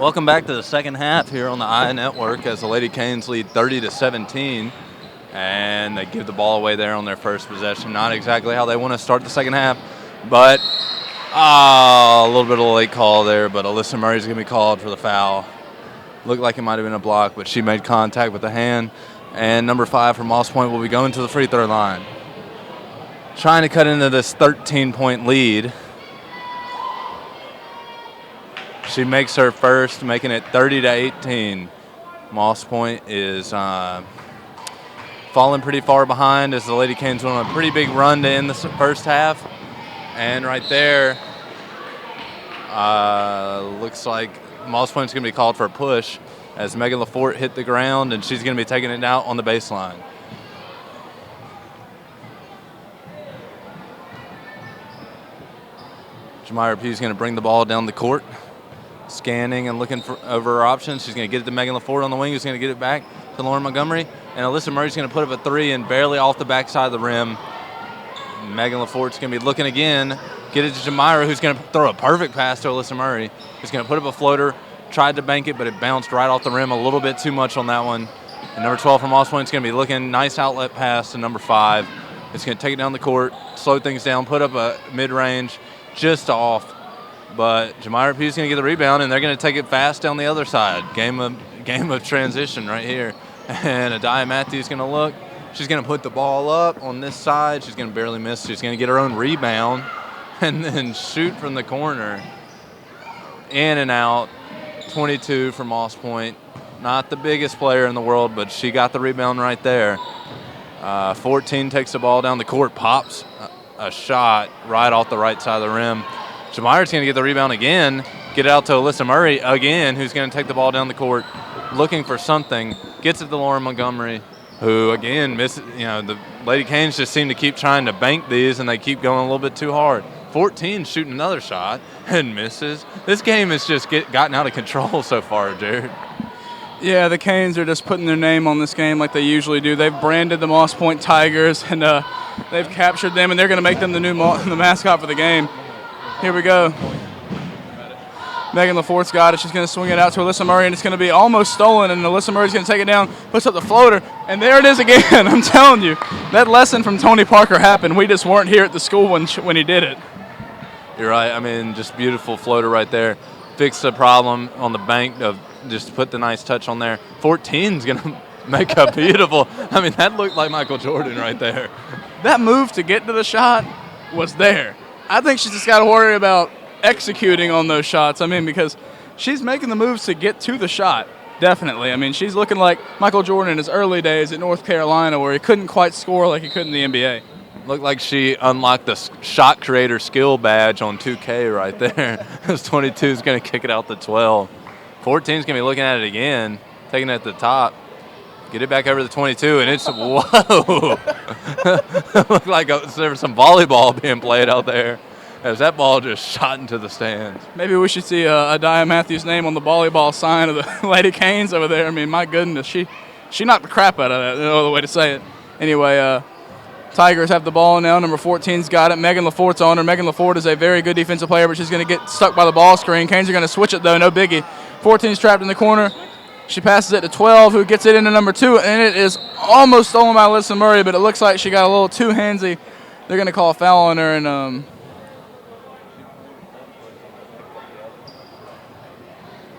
Welcome back to the second half here on the I Network as the Lady Canes lead 30-17, and they give the ball away there on their first possession. Not exactly how they want to start the second half, but a little bit of a late call there, but Alyssa Murray's going to be called for the foul. Looked like it might have been a block, but she made contact with the hand, and number 5 from Moss Point will be going to the free throw line. Trying to cut into this 13-point lead. She makes her first, making it 30-18. Moss Point is falling pretty far behind as the Lady Canes went on a pretty big run to end the first half. And right there, looks like Moss Point's going to be called for a push as Megan LaForte hit the ground, and she's going to be taking it out on the baseline. Jamira Pugh's going to bring the ball down the court. Scanning and looking for over her options. She's going to get it to Megan LaForte on the wing, who's going to get it back to Lauren Montgomery. And Alyssa Murray's going to put up a 3 and barely off the backside of the rim. Megan LaForte's going to be looking again. Get it to Jamira, who's going to throw a perfect pass to Alyssa Murray. Who's going to put up a floater, tried to bank it, but it bounced right off the rim a little bit too much on that one. And number 12 from Moss Point's going to be looking. Nice outlet pass to number 5. It's going to take it down the court, slow things down, put up a mid-range, just off. But Jamira Pugh's going to get the rebound, and they're going to take it fast down the other side. Game of transition right here. And Adiah Matthews going to look. She's going to put the ball up on this side. She's going to barely miss. She's going to get her own rebound and then shoot from the corner. In and out. 22 for Moss Point. Not the biggest player in the world, but she got the rebound right there. 14 takes the ball down the court, pops a shot right off the right side of the rim. Jamira's going to get the rebound again, get it out to Alyssa Murray again, who's going to take the ball down the court, looking for something, gets it to Lauren Montgomery, who, again, misses. You know, the Lady Canes just seem to keep trying to bank these, and they keep going a little bit too hard. 14 shooting another shot and misses. This game has just gotten out of control so far, Jared. Yeah, the Canes are just putting their name on this game like they usually do. They've branded the Moss Point Tigers, and they've captured them, and they're going to make them the new the mascot for the game. Here we go. Megan LaForte's got it. She's going to swing it out to Alyssa Murray, and it's going to be almost stolen, and Alyssa Murray's going to take it down, puts up the floater, and there it is again. I'm telling you, that lesson from Tony Parker happened. We just weren't here at the school when he did it. You're right. I mean, just beautiful floater right there. Fix the problem on the bank of just put the nice touch on there. 14's going to make a beautiful. I mean, that looked like Michael Jordan right there. That move to get to the shot was there. I think she's just got to worry about executing on those shots. I mean, because she's making the moves to get to the shot, definitely. I mean, she's looking like Michael Jordan in his early days at North Carolina where he couldn't quite score like he could in the NBA. Looked like she unlocked the shot creator skill badge on 2K right there. This 22 is going to kick it out to 12. 14 is going to be looking at it again, taking it at the top. Get it back over the 22, and it's, whoa. Looked like there was some volleyball being played out there as that ball just shot into the stands. Maybe we should see Adiah Matthews' name on the volleyball sign of the Lady Canes over there. I mean, my goodness, she knocked the crap out of that, no other way to say it. Anyway, Tigers have the ball now. Number 14's got it. Megan LaForte's on her. Megan LaForte is a very good defensive player, but she's going to get stuck by the ball screen. Canes are going to switch it, though. No biggie. 14's trapped in the corner. She passes it to 12, who gets it into number 2, and it is almost stolen by Alyssa Murray, but it looks like she got a little too handsy. They're going to call a foul on her, and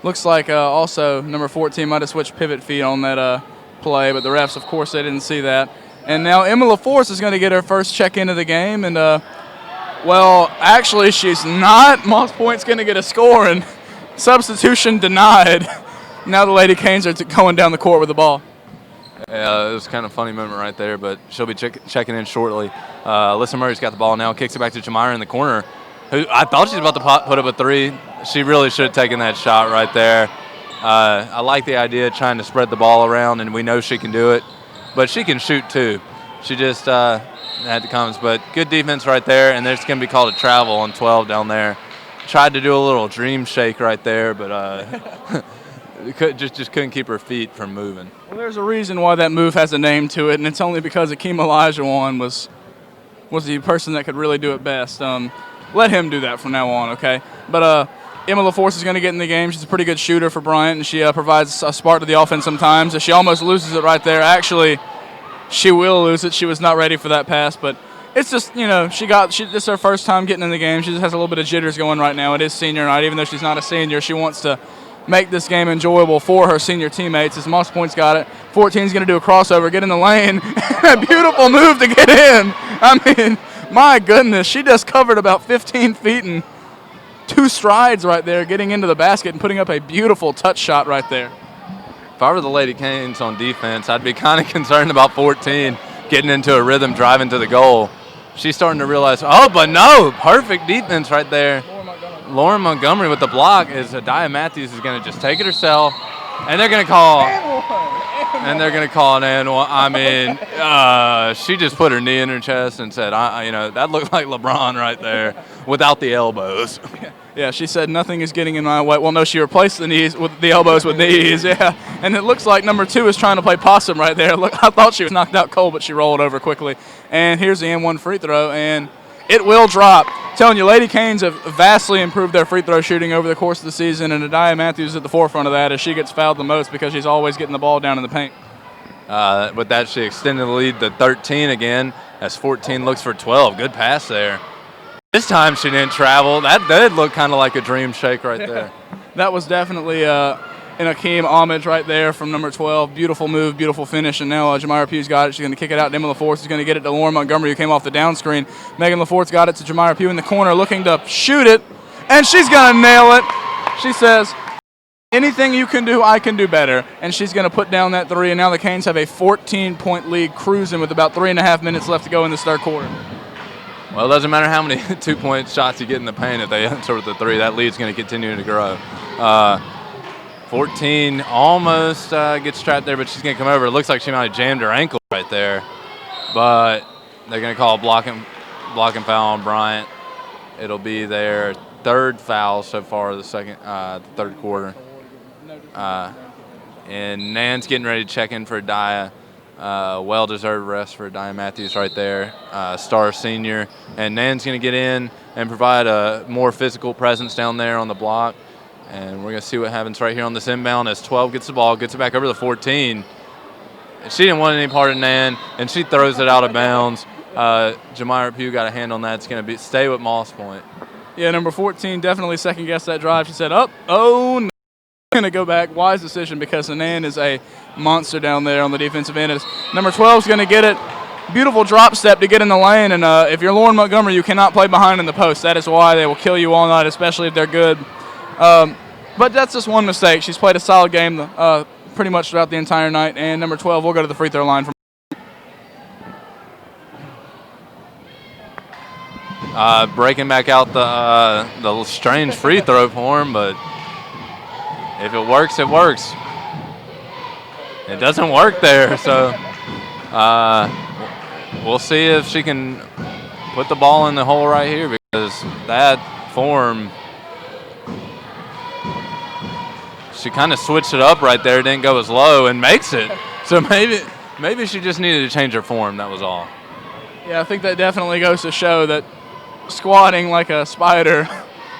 looks like also number 14 might have switched pivot feet on that play, but the refs, of course, they didn't see that. And now Emma LaForce is going to get her first check into the game, and, well, actually she's not. Moss Point's going to get a score, and substitution denied. Now the Lady Canes are going down the court with the ball. Yeah, it was kind of a funny moment right there, but she'll be checking in shortly. Alyssa Murray's got the ball now, kicks it back to Jamira in the corner, who I thought she was about to put up a 3. She really should have taken that shot right there. I like the idea of trying to spread the ball around, and we know she can do it. But she can shoot, too. She just had the comments. But good defense right there, and there's going to be called a travel on 12 down there. Tried to do a little dream shake right there, but just couldn't keep her feet from moving. Well, there's a reason why that move has a name to it, and it's only because Akeem Olajuwon was the person that could really do it best. Let him do that from now on, okay? But Emma LaForce is going to get in the game. She's a pretty good shooter for Bryant, and she provides a spark to the offense sometimes. She almost loses it right there. Actually, she will lose it. She was not ready for that pass, but it's just, this is her first time getting in the game. She just has a little bit of jitters going right now. It is senior night. Even though she's not a senior, she wants to make this game enjoyable for her senior teammates. As Moss Point's got it, 14's going to do a crossover, get in the lane. A beautiful move to get in. I mean, my goodness, she just covered about 15 feet and 2 strides right there, getting into the basket and putting up a beautiful touch shot right there. If I were the Lady Canes on defense, I'd be kind of concerned about 14 getting into a rhythm, driving to the goal. She's starting to realize, but no, perfect defense right there. Lauren Montgomery with the block is Adiah Matthews is going to just take it herself, and they're going to call. And they're going to call an and one. I mean, she just put her knee in her chest and said, that looked like LeBron right there without the elbows. Yeah, she said nothing is getting in my way. Well, no, she replaced the knees with the elbows with knees. Yeah, and it looks like number 2 is trying to play possum right there. Look, I thought she was knocked out cold, but she rolled over quickly. And here's the N1 free throw, and it will drop. I'm telling you, Lady Canes have vastly improved their free throw shooting over the course of the season, and Adiah Matthews is at the forefront of that as she gets fouled the most because she's always getting the ball down in the paint. With that, she extended the lead to 13 again as 14 looks for 12. Good pass there. This time she didn't travel. That did look kind of like a dream shake right there. That was definitely an Akeem homage right there from number 12. Beautiful move, beautiful finish. And now Jamira Pugh's got it. She's going to kick it out to Emma LaForce. She's going to get it to Lauren Montgomery, who came off the down screen. Megan LaForce's got it to Jamira Pugh in the corner, looking to shoot it. And she's going to nail it. She says, anything you can do, I can do better. And she's going to put down that 3. And now the Canes have a 14-point lead cruising with about 3.5 minutes left to go in this third quarter. Well, it doesn't matter how many 2-point shots you get in the paint if they answer with the 3. That lead's going to continue to grow. 14 almost gets trapped there, but she's going to come over. It looks like she might have jammed her ankle right there. But they're going to call a blocking foul on Bryant. It'll be their 3rd foul so far the third quarter. And Nan's getting ready to check in for Adiah. Well-deserved rest for Adiah Matthews right there, star senior. And Nan's going to get in and provide a more physical presence down there on the block. And we're going to see what happens right here on this inbound as 12 gets the ball, gets it back over to 14. And she didn't want any part of Nan, and she throws it out of bounds. Jamira Pugh got a hand on that. It's going to stay with Moss Point. Yeah, number 14 definitely second-guessed that drive. She said, no. Going to go back. Wise decision because Nan is a monster down there on the defensive end. Number 12 is going to get it. Beautiful drop step to get in the lane. And if you're Lauren Montgomery, you cannot play behind in the post. That is why they will kill you all night, especially if they're good. But that's just one mistake. She's played a solid game pretty much throughout the entire night. And number 12 will go to the free throw line. Breaking back out the strange free throw form, but if it works, it works. It doesn't work there, so we'll see if she can put the ball in the hole right here because that form, she kind of switched it up right there, didn't go as low, and makes it. So maybe she just needed to change her form, that was all. Yeah, I think that definitely goes to show that squatting like a spider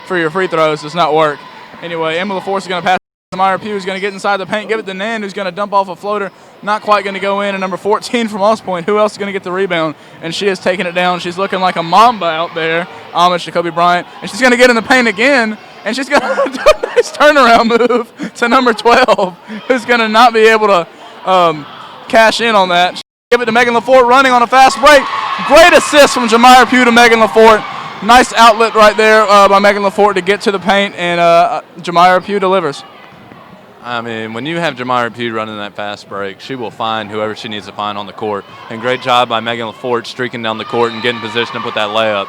for your free throws does not work. Anyway, Emma LaForce is going to pass. Jamira Pugh is going to get inside the paint, give it to Nan, who's going to dump off a floater. Not quite going to go in. And number 14 from Moss Point, who else is going to get the rebound? And she is taking it down. She's looking like a mamba out there. Homage to Kobe Bryant. And she's going to get in the paint again. And she's going to do a nice turnaround move to number 12, who's going to not be able to cash in on that. Give it to Megan LaForte running on a fast break. Great assist from Jamira Pugh to Megan LaForte. Nice outlet right there by Megan LaForte to get to the paint, and Jamira Pugh delivers. I mean, when you have Jamira Pugh running that fast break, she will find whoever she needs to find on the court. And great job by Megan LaForte streaking down the court and getting in position to put that layup.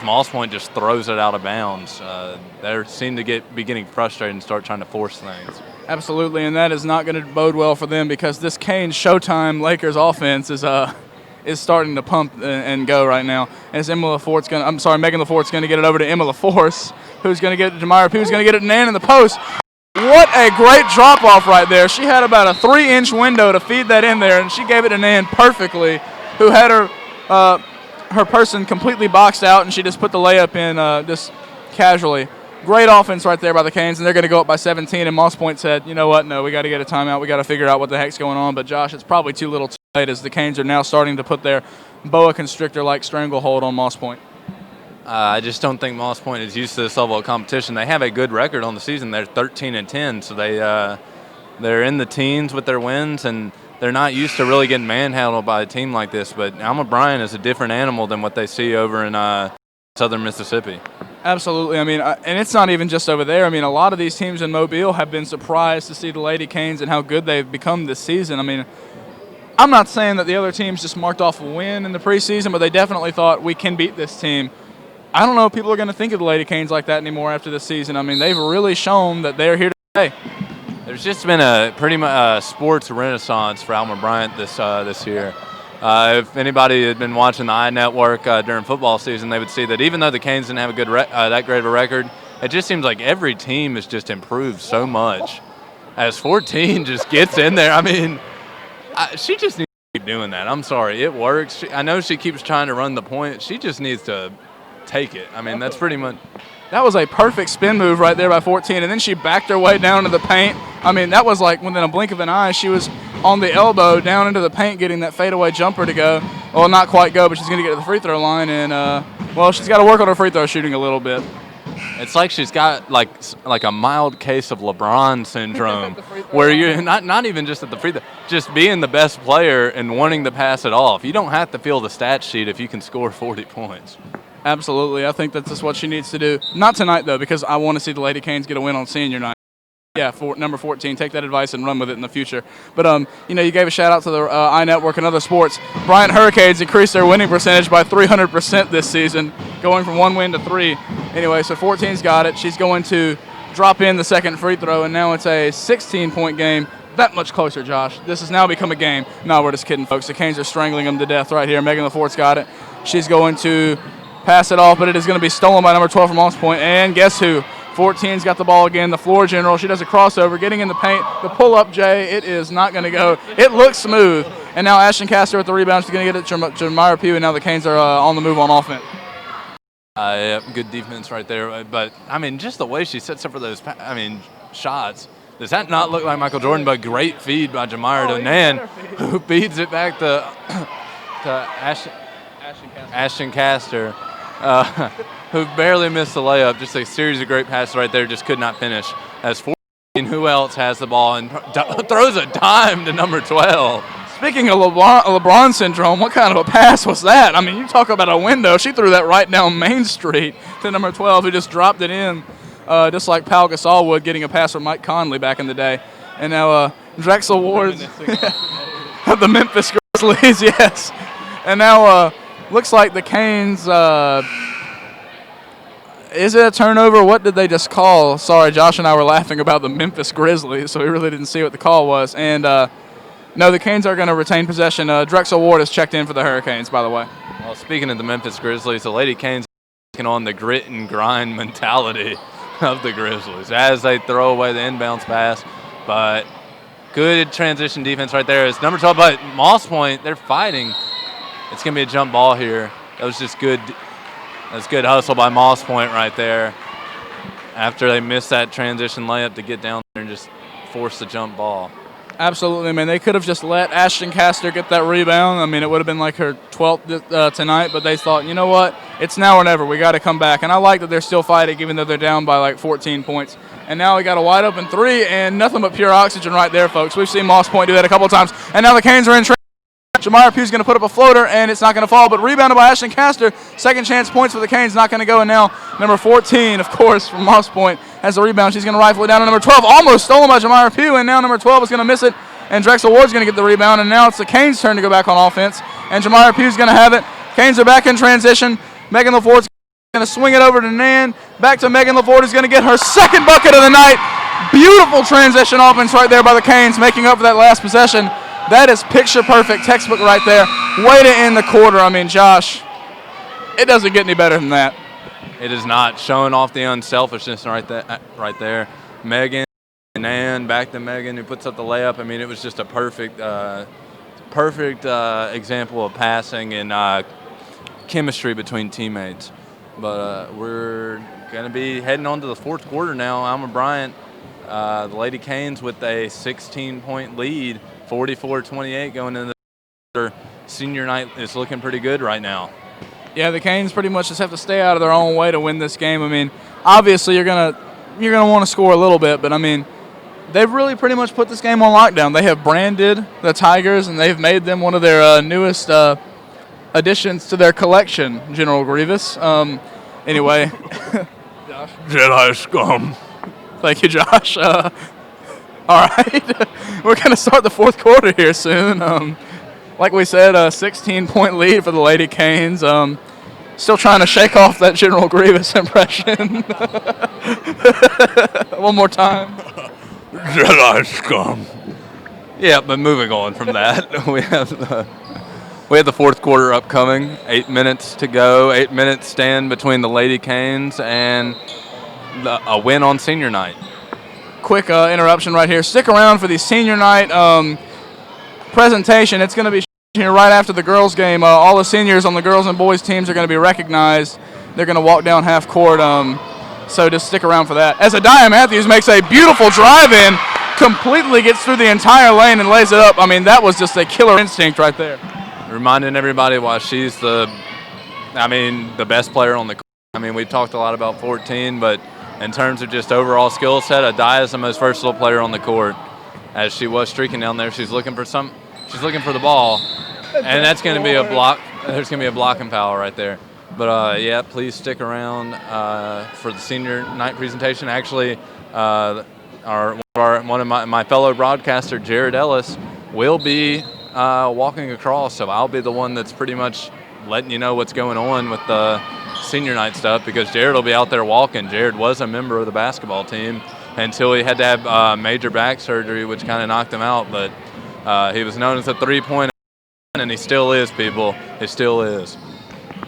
Moss Point just throws it out of bounds. They seem to be getting frustrated and start trying to force things. Absolutely, and that is not going to bode well for them because this Canes Showtime Lakers offense is starting to pump and go right now. As Megan LaForte's going to get it over to Emma LaForce, who's going to get it to Jamira Pugh, who's going to get it to Nan in the post. What a great drop-off right there. She had about a 3-inch window to feed that in there, and she gave it to Nan perfectly, who had her person completely boxed out, and she just put the layup in just casually. great offense right there by the Canes, and they're going to go up by 17. And Moss Point said, you know what, no, we got to get a timeout. We got to figure out what the heck's going on. But, Josh, it's probably too little too late as the Canes are now starting to put their boa constrictor-like stranglehold on Moss Point. I just don't think Moss Point is used to this level of competition. They have a good record on the season. They're 13-10, so they're in the teens with their wins, and they're not used to really getting manhandled by a team like this. But Alma Bryant is a different animal than what they see over in southern Mississippi. Absolutely. I mean, and it's not even just over there. I mean, a lot of these teams in Mobile have been surprised to see the Lady Canes and how good they've become this season. I mean, I'm not saying that the other teams just marked off a win in the preseason, but they definitely thought we can beat this team. I don't know if people are going to think of the Lady Canes like that anymore after this season. I mean, they've really shown that they're here to stay. There's just been a pretty much sports renaissance for Alma Bryant this year. If anybody had been watching the iNetwork during football season, they would see that even though the Canes didn't have a good that great of a record, it just seems like every team has just improved so much. As 14 just gets in there, I mean, she just needs to keep doing that. I'm sorry, it works. I know she keeps trying to run the point. She just needs to take it. I mean, that's pretty much. That was a perfect spin move right there by 14, and then she backed her way down to the paint. I mean, that was like within a blink of an eye. She was on the elbow down into the paint getting that fadeaway jumper to go. Well, not quite go, but she's going to get to the free throw line, and, well, she's got to work on her free throw shooting a little bit. It's like she's got like a mild case of LeBron syndrome, where you're not even just at the free throw, just being the best player and wanting to pass it off. You don't have to fill the stat sheet if you can score 40 points. Absolutely. I think that's just what she needs to do. Not tonight, though, because I want to see the Lady Canes get a win on senior night. Yeah, number 14. Take that advice and run with it in the future. But, you gave a shout-out to the iNetwork and other sports. Bryant Hurricanes increased their winning percentage by 300% this season, going from 1 win to 3. Anyway, so 14's got it. She's going to drop in the second free throw, and now it's a 16-point game. That much closer, Josh. This has now become a game. No, we're just kidding, folks. The Canes are strangling them to death right here. Megan LaFort's got it. She's going to pass it off, but it is going to be stolen by number 12 from Moss Point. And guess who? 14's got the ball again, the floor general. She does a crossover, getting in the paint. The pull-up, Jay, it is not going to go. It looks smooth. And now Ashton Castor with the rebound. She's going to get it to Jamira Pugh, and now the Canes are on the move on offense. Yeah, good defense right there. But, I mean, just the way she sets up for those, shots. Does that not look like Michael Jordan? But great feed by Jamira to Nan, who feeds it back to Ashton Castor. Who barely missed the layup. Just a series of great passes right there, just could not finish. As 14, who else has the ball and throws a dime to number 12. Speaking of LeBron syndrome, what kind of a pass was that? I mean, you talk about a window. She threw that right down Main Street to number 12, who just dropped it in, just like Pau Gasol would, getting a pass from Mike Conley back in the day. And now Drexel Ward of the Memphis Grizzlies, yes. And now looks like the Canes, is it a turnover? What did they just call? Sorry, Josh and I were laughing about the Memphis Grizzlies, so we really didn't see what the call was. And, no, the Canes are going to retain possession. Drexel Ward has checked in for the Hurricanes, by the way. Well, speaking of the Memphis Grizzlies, the Lady Canes are taking on the grit and grind mentality of the Grizzlies as they throw away the inbounds pass. But good transition defense right there. It's number 12, but Moss Point, they're fighting. It's going to be a jump ball here. That was just good. That's good hustle by Moss Point right there. After they missed that transition layup to get down there and just force the jump ball. Absolutely, man. They could have just let Ashton Castor get that rebound. I mean, it would have been like her 12th tonight, but they thought, you know what? It's now or never. We got to come back. And I like that they're still fighting, even though they're down by like 14 points. And now we got a wide open three, and nothing but pure oxygen right there, folks. We've seen Moss Point do that a couple of times. And now the Canes are in transition. Jamira Pugh's going to put up a floater, and it's not going to fall, but rebounded by Ashton Castor. Second chance points for the Canes, not going to go. And now number 14, of course, from Moss Point, has the rebound. She's going to rifle it down to number 12. Almost stolen by Jamira Pugh, and now number 12 is going to miss it. And Drexel Ward's going to get the rebound, and now it's the Canes' turn to go back on offense. And Jamira Pugh's going to have it. Canes are back in transition. Megan LaFort's going to swing it over to Nan. Back to Megan LaFort, who's going to get her second bucket of the night. Beautiful transition offense right there by the Canes, making up for that last possession. That is picture-perfect textbook right there. Way to end the quarter. I mean, Josh, it doesn't get any better than that. It is not. Showing off the unselfishness right there. Megan and Nan, back to Megan, who puts up the layup. I mean, it was just a perfect example of passing and chemistry between teammates. But we're going to be heading on to the fourth quarter now. Alma Bryant, the Lady Canes with a 16-point lead, 44-28 going into the senior night is looking pretty good right now. Yeah, the Canes pretty much just have to stay out of their own way to win this game. I mean, obviously you're gonna want to score a little bit, but I mean, they've really pretty much put this game on lockdown. They have branded the Tigers, and they've made them one of their newest additions to their collection, General Grievous. Anyway, Josh. Jedi scum. Thank you, Josh. All right, we're gonna start the fourth quarter here soon. Like we said, a 16-point lead for the Lady Canes. Still trying to shake off that General Grievous impression. One more time. Jedi scum. Yeah, but moving on from that, we have the fourth quarter upcoming. 8 minutes to go. 8 minutes stand between the Lady Canes and a win on senior night. Quick interruption right here. Stick around for the senior night presentation. It's going to be here right after the girls game. All the seniors on the girls and boys teams are going to be recognized. They're going to walk down half court. So just stick around for that. As Adiah Matthews makes a beautiful drive in, completely gets through the entire lane and lays it up. I mean, that was just a killer instinct right there. Reminding everybody why she's the best player on the court. I mean, we talked a lot about 14, but in terms of just overall skill set, Adiah is the most versatile player on the court. As she was streaking down there, she's looking for the ball, and that's going to be a block. There's going to be a blocking foul right there. But yeah, please stick around for the senior night presentation. Actually, one of my fellow broadcaster, Jared Ellis, will be walking across, so I'll be the one that's pretty much letting you know what's going on with the senior night stuff, because Jared will be out there walking. Jared was a member of the basketball team until he had to have major back surgery, which kind of knocked him out. But he was known as a three-point, and he still is, people. He still is.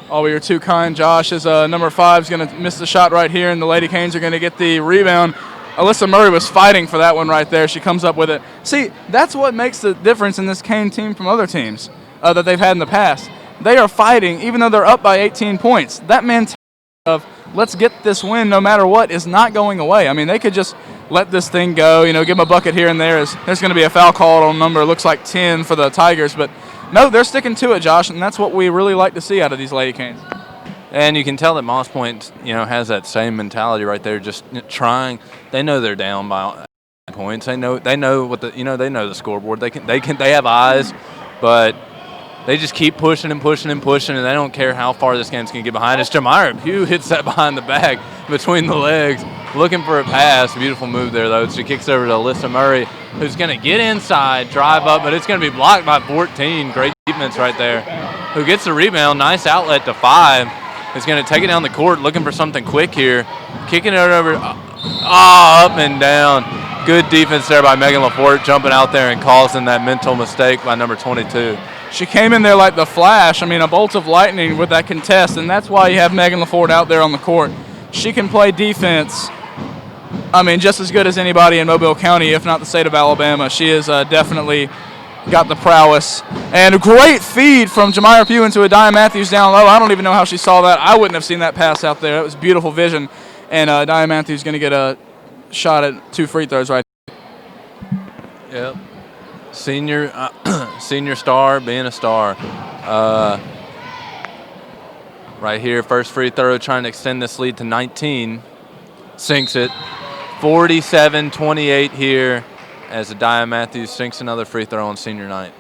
Oh, you're too kind, Josh. As number 5 is going to miss the shot right here, and the Lady Canes are going to get the rebound. Alyssa Murray was fighting for that one right there. She comes up with it. See, that's what makes the difference in this Cane team from other teams that they've had in the past. They are fighting, even though they're up by 18 points. That mentality of let's get this win no matter what is not going away. I mean, they could just let this thing go, give them a bucket here and there. There's going to be a foul called on number, looks like 10 for the Tigers. But, no, they're sticking to it, Josh, and that's what we really like to see out of these Lady Canes. And you can tell that Moss Point, has that same mentality right there, just trying. They know they're down by points. They know what they know the scoreboard. They have eyes, but they just keep pushing and pushing and pushing, and they don't care how far this game's going to get behind. As Jamira Pugh hits that behind the back between the legs, looking for a pass. Beautiful move there, though. She kicks over to Alyssa Murray, who's going to get inside, drive up, but it's going to be blocked by 14. Great defense right there. Who gets the rebound. Nice outlet to 5. Is going to take it down the court, looking for something quick here. Kicking it over, up and down. Good defense there by Megan LaForte, jumping out there and causing that mental mistake by number 22. She came in there like the Flash. I mean, a bolt of lightning with that contest, and that's why you have Megan LaForte out there on the court. She can play defense, just as good as anybody in Mobile County, if not the state of Alabama. She is definitely got the prowess. And a great feed from Jamira Pugh into Adiah Matthews down low. I don't even know how she saw that. I wouldn't have seen that pass out there. It was beautiful vision. And Adiah Matthews going to get a shot at 2 free throws right Yep. Senior star being a star. Right here, first free throw, trying to extend this lead to 19. Sinks it. 47-28 here as Adiah Matthews sinks another free throw on senior night.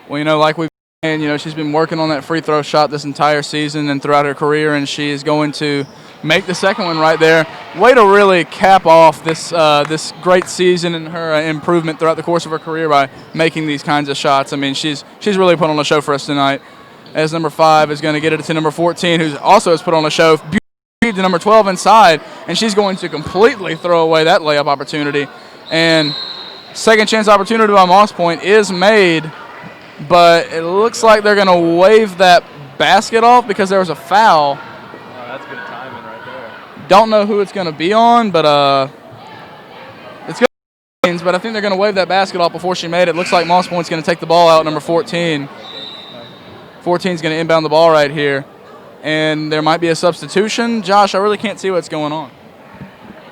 Well, like we've been, she's been working on that free throw shot this entire season and throughout her career, and she is going to make the second one right there. Way to really cap off this this great season and her improvement throughout the course of her career by making these kinds of shots. I mean, she's really put on a show for us tonight. As number 5 is going to get it to number 14, who also has put on a show. To number 12 inside, and she's going to completely throw away that layup opportunity. And second chance opportunity by Moss Point is made, but it looks like they're going to wave that basket off because there was a foul. Oh, that's good timing right there. Don't know who it's going to be on, but it's going to be, but I think they're going to wave that basket off before she made it. Looks like Moss Point's going to take the ball out, number 14. 14 is going to inbound the ball right here. and there might be a substitution. Josh, I really can't see what's going on.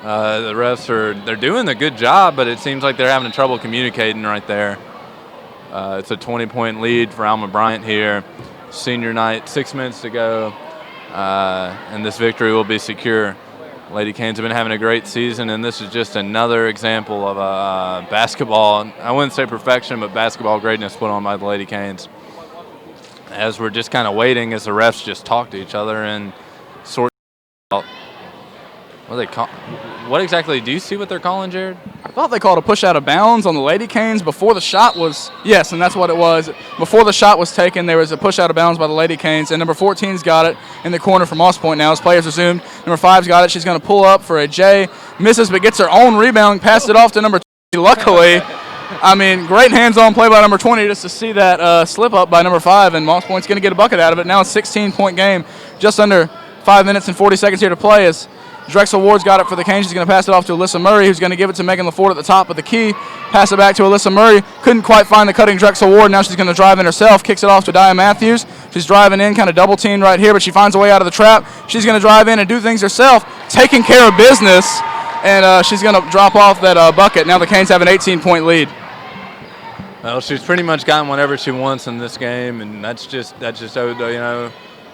The refs they're doing a good job, but it seems like they're having trouble communicating right there. It's a 20-point lead for Alma Bryant here. Senior night, 6 minutes to go, and this victory will be secure. Lady Canes have been having a great season, and this is just another example of basketball. I wouldn't say perfection, but basketball greatness put on by the Lady Canes. As we're just kind of waiting as the refs just talk to each other and sort out what exactly do you see what they're calling, Jared? I thought they called a push out of bounds on the Lady Canes before the shot was, yes, and that's what it was. Before the shot was taken, there was a push out of bounds by the Lady Canes, and number 14's got it in the corner from Moss Point now as players resumed. Number 5's got it. She's going to pull up for a J. Misses, but gets her own rebound, passed it off to number 20. Luckily, I mean, great hands-on play by number 20 just to see that slip up by number 5, and Moss Point's going to get a bucket out of it. Now it's a 16-point game, just under 5 minutes and 40 seconds here to play as Drexel Ward's got it for the Canes. She's going to pass it off to Alyssa Murray, who's going to give it to Megan LaFord at the top of the key. Pass it back to Alyssa Murray. Couldn't quite find the cutting Drexel Ward. Now she's going to drive in herself. Kicks it off to Dia Matthews. She's driving in, kind of double-teamed right here, but she finds a way out of the trap. She's going to drive in and do things herself, taking care of business, and she's going to drop off that bucket. Now the Canes have an 18-point lead. Well, she's pretty much gotten whatever she wants in this game, and that's just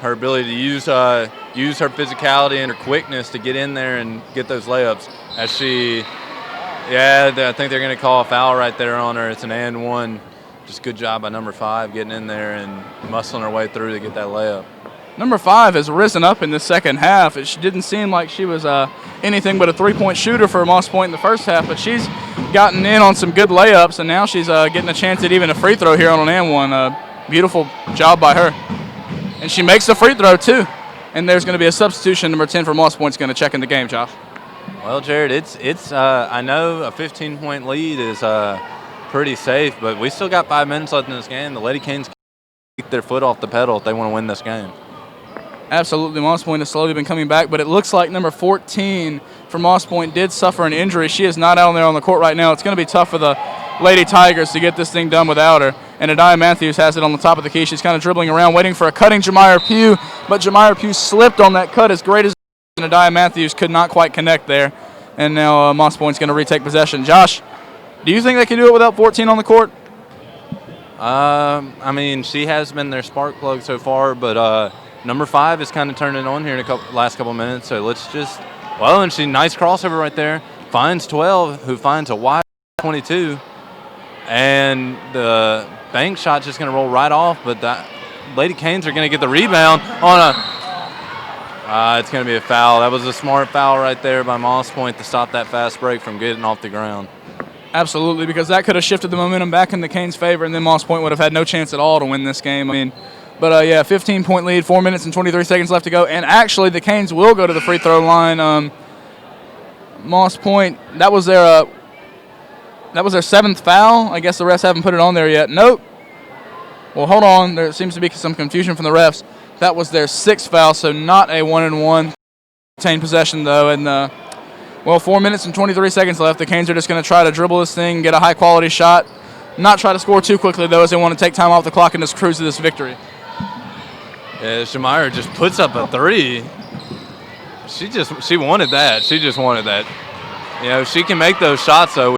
her ability to use her physicality and her quickness to get in there and get those layups. I think they're going to call a foul right there on her. It's an and one. Just good job by number 5 getting in there and muscling her way through to get that layup. Number 5 has risen up in the second half. It didn't seem like she was anything but a three-point shooter for Moss Point in the first half, but she's gotten in on some good layups, and now she's getting a chance at even a free throw here on an and one. Beautiful job by her. And she makes the free throw, too. And there's going to be a substitution. Number 10 for Moss Point's going to check in the game, Josh. Well, Jared, it's I know a 15-point lead is pretty safe, but we still got 5 minutes left in this game. The Lady Canes can keep their foot off the pedal if they want to win this game. Absolutely. Moss Point has slowly been coming back, but it looks like number 14 for Moss Point did suffer an injury. She is not out there on the court right now. It's going to be tough for the Lady Tigers to get this thing done without her. And Dia Matthews has it on the top of the key. She's kind of dribbling around, waiting for a cutting Jamire Pugh, but Jamire Pugh slipped on that cut as great as Dia Matthews could not quite connect there. And now Moss Point's going to retake possession. Josh, do you think they can do it without 14 on the court? I mean, she has been their spark plug so far, but number 5 is kind of turning on here in the last couple minutes. So let's just, and she nice crossover right there. Finds 12, who finds a wide 22. And the bank shot's just going to roll right off, but the Lady Canes are going to get the rebound on it's going to be a foul. That was a smart foul right there by Moss Point to stop that fast break from getting off the ground. Absolutely, because that could have shifted the momentum back in the Canes' favor, and then Moss Point would have had no chance at all to win this game. I mean, but 15-point lead, 4 minutes and 23 seconds left to go, and actually the Canes will go to the free throw line. Moss Point, that was their 7th foul. I guess the refs haven't put it on there yet. Nope. Well, hold on. There seems to be some confusion from the refs. That was their 6th foul, so not a 1-and-1. Retain possession, though. And, 4 minutes and 23 seconds left. The Canes are just going to try to dribble this thing, get a high-quality shot. Not try to score too quickly, though, as they want to take time off the clock and just cruise to this victory. Yeah, Shamira just puts up a 3. She wanted that. She just wanted that. She can make those shots, though.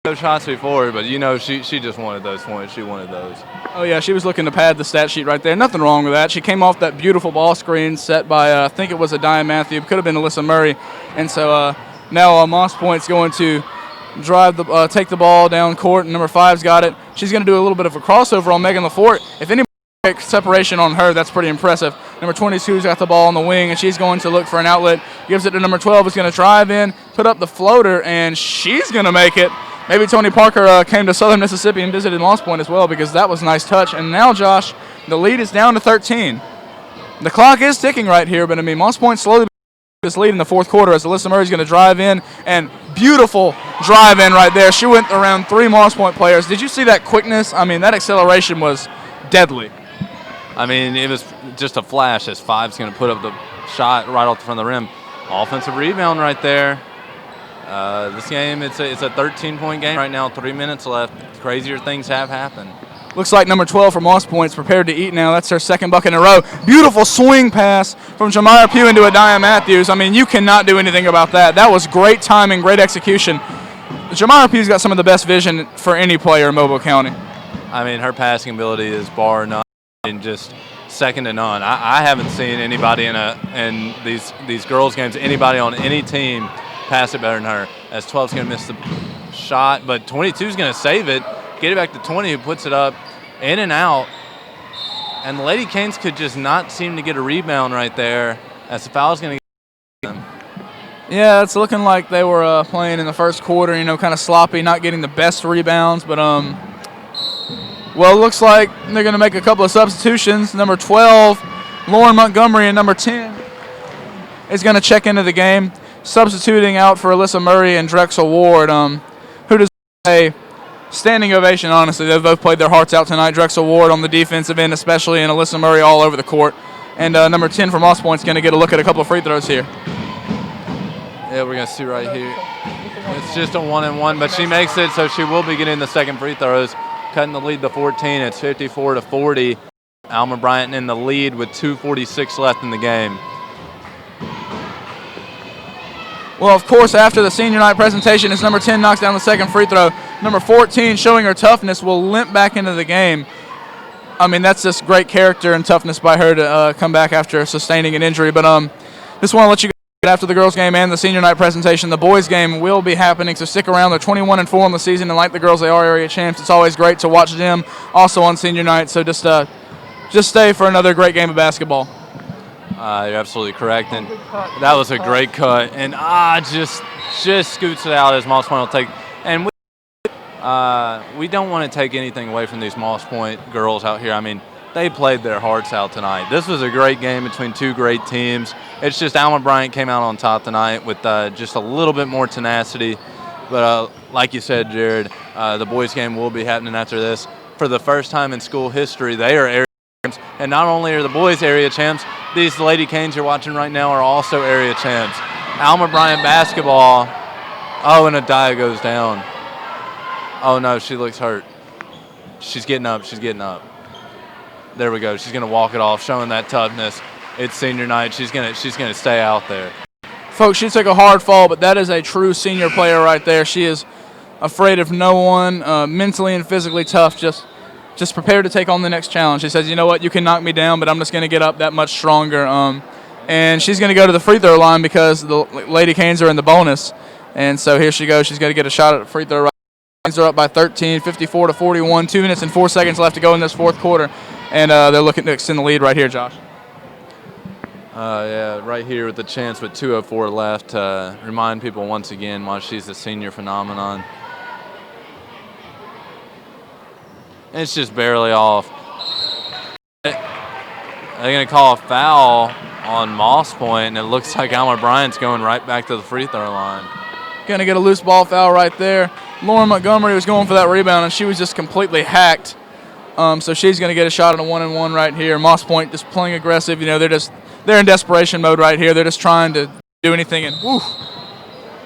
Those shots before, but she just wanted those points. She wanted those. Oh yeah, she was looking to pad the stat sheet right there. Nothing wrong with that. She came off that beautiful ball screen set by I think it was a Dia Matthew. Could have been Alyssa Murray. And so now Moss Point's going to take the ball down court, and number 5's got it. She's going to do a little bit of a crossover on Megan LaFort. If anybody makes separation on her, that's pretty impressive. Number 22's got the ball on the wing, and she's going to look for an outlet. Gives it to number 12, who's going to drive in, put up the floater, and she's going to make it. Maybe Tony Parker came to Southern Mississippi and visited Moss Point as well, because that was a nice touch. And now, Josh, the lead is down to 13. The clock is ticking right here, but, Moss Point slowly this lead in the fourth quarter as Alyssa Murray's going to drive in, and beautiful drive in right there. She went around 3 Moss Point players. Did you see that quickness? That acceleration was deadly. It was just a flash as 5's going to put up the shot right off the front of the rim. Offensive rebound right there. This game, it's a 13-point game right now, 3 minutes left. Crazier things have happened. Looks like number 12 from Moss Point's prepared to eat now. That's her second bucket in a row. Beautiful swing pass from Jamira Pugh into Adiah Matthews. I mean, you cannot do anything about that. That was great timing, great execution. Jamira Pugh's got some of the best vision for any player in Mobile County. I mean, her passing ability is bar none and just second to none. I haven't seen anybody in these girls' games, anybody on any team pass it better than her. As 12's going to miss the shot, but 22's going to save it, get it back to 20, who puts it up in and out. And the Lady Canes could just not seem to get a rebound right there as the foul's going to get them. Yeah, it's looking like they were playing in the first quarter, kind of sloppy, not getting the best rebounds. But, well, it looks like they're going to make a couple of substitutions. Number 12, Lauren Montgomery, and number 10 is going to check into the game, substituting out for Alyssa Murray and Drexel Ward, who does a standing ovation, honestly. They've both played their hearts out tonight. Drexel Ward on the defensive end especially, and Alyssa Murray all over the court. And number 10 from Moss Point's going to get a look at a couple of free throws here. Yeah, we're going to see right here. It's just a 1-and-1, but she makes it, so she will be getting the second free throws, cutting the lead to 14. It's 54-40. Alma Bryant in the lead with 2:46 left in the game. Well, of course, after the senior night presentation, as number 10 knocks down the second free throw, number 14, showing her toughness, will limp back into the game. I mean, that's just great character and toughness by her to come back after sustaining an injury. But just want to let you go after the girls' game and the senior night presentation. The boys' game will be happening, so stick around. They're 21-4 on the season, and like the girls, they are area champs. It's always great to watch them also on senior night, so just stay for another great game of basketball. You're absolutely correct, and that was a great cut, and just scoots it out as Moss Point will take. And we don't want to take anything away from these Moss Point girls out here. I mean, they played their hearts out tonight. This was a great game between two great teams. It's just Alma Bryant came out on top tonight with just a little bit more tenacity. But like you said, Jared, the boys' game will be happening after this. For the first time in school history, they are area champs. And not only are the boys area champs, these Lady Canes you're watching right now are also area champs. Alma Bryant basketball. Oh, and Adiah goes down. Oh, no, she looks hurt. She's getting up. She's getting up. There we go. She's going to walk it off, showing that toughness. It's senior night. She's gonna stay out there. Folks, she took a hard fall, but that is a true senior player right there. She is afraid of no one, mentally and physically tough, just prepared to take on the next challenge. She says, you know what, you can knock me down, but I'm just going to get up that much stronger. And she's going to go to the free throw line because the Lady Canes are in the bonus. And so here she goes. She's going to get a shot at the free throw right. Canes are up by 13, 54-41. 2 minutes and 4 seconds left to go in this fourth quarter. And they're looking to extend the lead right here, Josh. Yeah, right here with the chance with 2:04 left. Remind people once again why she's a senior phenomenon. And it's just barely off. They're going to call a foul on Moss Point, and it looks like Alma Bryant's going right back to the free throw line. Going to get a loose ball foul right there. Lauren Montgomery was going for that rebound, and she was just completely hacked. So she's going to get a shot at a 1-and-1 right here. Moss Point just playing aggressive. You know, they're in desperation mode right here. They're just trying to do anything, and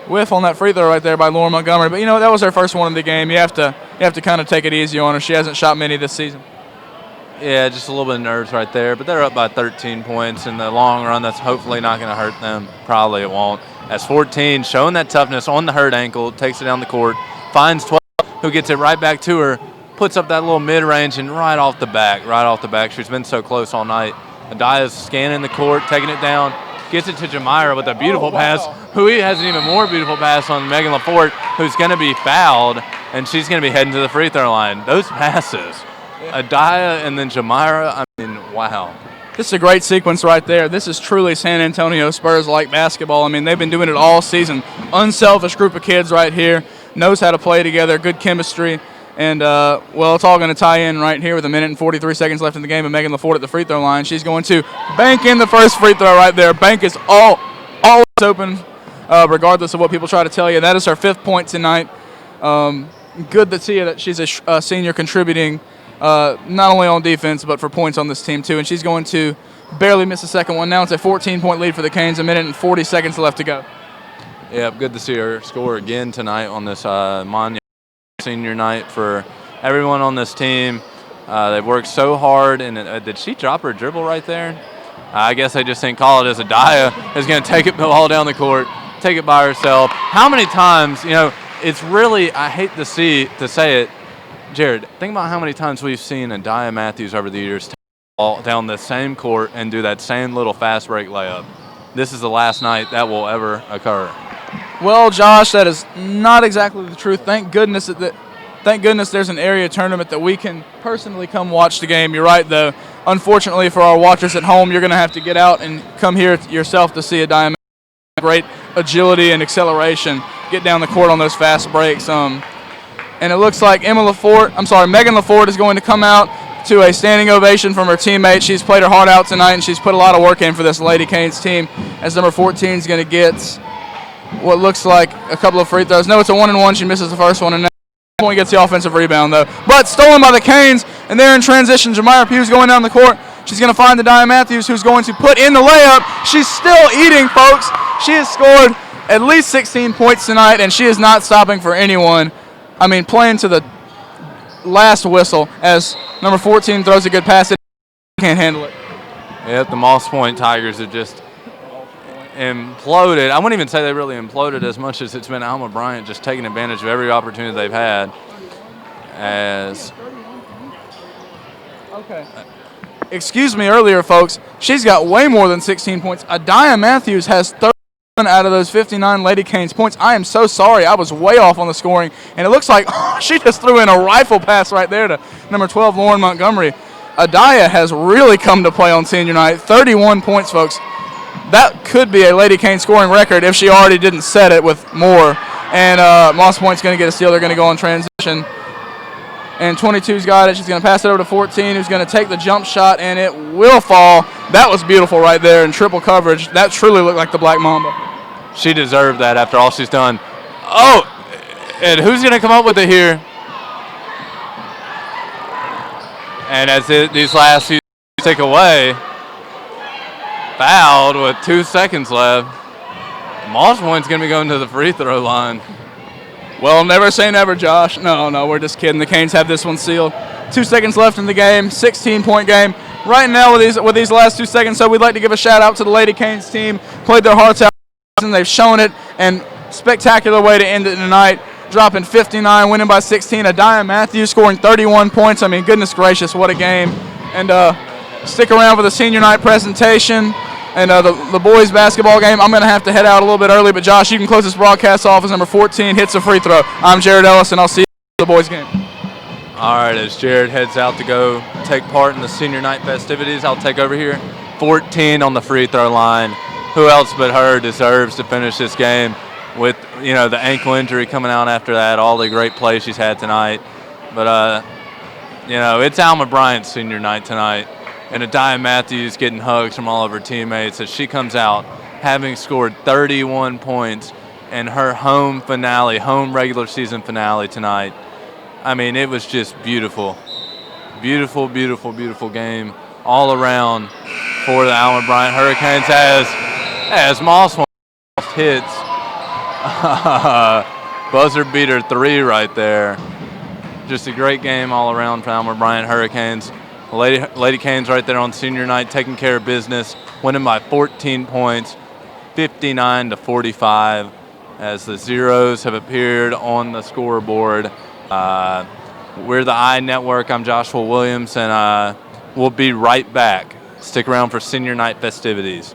whiff on that free throw right there by Lauren Montgomery. But you know, that was her first one of the game. You have to kind of take it easy on her. She hasn't shot many this season. Yeah, just a little bit of nerves right there. But they're up by 13 points in the long run. That's hopefully not going to hurt them. Probably it won't. As 14, showing that toughness on the hurt ankle, takes it down the court, finds 12, who gets it right back to her, puts up that little mid-range, and right off the back. She's been so close all night. Adiah's scanning the court, taking it down, gets it to Jamira with a beautiful pass. Who has an even more beautiful pass on Megan LaForte, who's going to be fouled, and she's going to be heading to the free throw line. Those passes, Adiah and then Jamira, I mean, wow. This is a great sequence right there. This is truly San Antonio Spurs-like basketball. I mean, they've been doing it all season. Unselfish group of kids right here, knows how to play together, good chemistry. And, well, it's all going to tie in right here with 1 minute and 43 seconds left in the game, and Megan LaForte at the free throw line. She's going to bank in the first free throw right there. Bank is always open, regardless of what people try to tell you. That is her 5th point tonight. Good to see that she's a senior contributing not only on defense but for points on this team too. And she's going to barely miss a second one. Now it's a 14-point lead for the Canes, 1 minute and 40 seconds left to go. Yeah, good to see her score again tonight on this Monya senior night for everyone on this team. They worked so hard, and did she drop her dribble right there? I guess they just didn't call it, as Adaya is going to take it all down the court, take it by herself. How many times, it's really, I hate to say it, Jared, think about how many times we've seen Adaya Matthews over the years take the ball down the same court and do that same little fast break layup. This is the last night that will ever occur. Well, Josh, that is not exactly the truth. Thank goodness there's an area tournament that we can personally come watch the game. You're right, though. Unfortunately for our watchers at home, you're going to have to get out and come here yourself to see a diamond. Great agility and acceleration. Get down the court on those fast breaks. And it looks like Megan LaForte is going to come out to a standing ovation from her teammate. She's played her heart out tonight, and she's put a lot of work in for this Lady Canes team, as number 14 is going to get what looks like a couple of free throws. No, it's a 1-and-1. She misses the first one, and now point gets the offensive rebound, though. But stolen by the Canes, and they're in transition. Jamira Pugh's going down the court. She's going to find Adaya Matthews, who's going to put in the layup. She's still eating, folks. She has scored at least 16 points tonight, and she is not stopping for anyone. I mean, playing to the last whistle as number 14 throws a good pass. Can't handle it. Yep, the Moss Point Tigers have just imploded. I wouldn't even say they really imploded as much as it's been Alma Bryant just taking advantage of every opportunity they've had. Excuse me earlier, folks. She's got way more than 16 points. Adaya Matthews has 31 out of those 59 Lady Canes points. I am so sorry. I was way off on the scoring, and it looks like she just threw in a rifle pass right there to number 12, Lauren Montgomery. Adaya has really come to play on senior night. 31 points, folks. That could be a Lady Canes scoring record if she already didn't set it with more. And Moss Point's going to get a steal. They're going to go in transition. And 22's got it. She's going to pass it over to 14, who's going to take the jump shot, and it will fall. That was beautiful right there in triple coverage. That truly looked like the Black Mamba. She deserved that after all she's done. Oh, and who's going to come up with it here? And as these last few take away, fouled with 2 seconds left. Moss Point's going to be going to the free throw line. Well, never say never, Josh. No, we're just kidding. The Canes have this one sealed. 2 seconds left in the game, 16-point game. Right now with these last 2 seconds, so we'd like to give a shout-out to the Lady Canes team. Played their hearts out, and they've shown it, and spectacular way to end it tonight. Dropping 59, winning by 16. Adaya Matthews scoring 31 points. I mean, goodness gracious, what a game. And stick around for the senior night presentation and the boys basketball game. I'm going to have to head out a little bit early, but Josh, you can close this broadcast off as number 14 hits a free throw. I'm Jared Ellis, and I'll see you at the boys game. All right, as Jared heads out to go take part in the senior night festivities, I'll take over here. 14 on the free throw line. Who else but her deserves to finish this game with, the ankle injury coming out after that, all the great plays she's had tonight. But, it's Alma Bryant's senior night tonight. And Adaya Matthews getting hugs from all of her teammates as she comes out having scored 31 points in her home regular season finale tonight. I mean, it was just beautiful. Beautiful, beautiful, beautiful game all around for the Alma Bryant Hurricanes as Moss hits buzzer beater 3 right there. Just a great game all around for Alma Bryant Hurricanes. Lady Canes right there on senior night taking care of business, winning by 14 points, 59-45, as the zeros have appeared on the scoreboard. We're the I Network. I'm Joshua Williams, and we'll be right back. Stick around for senior night festivities.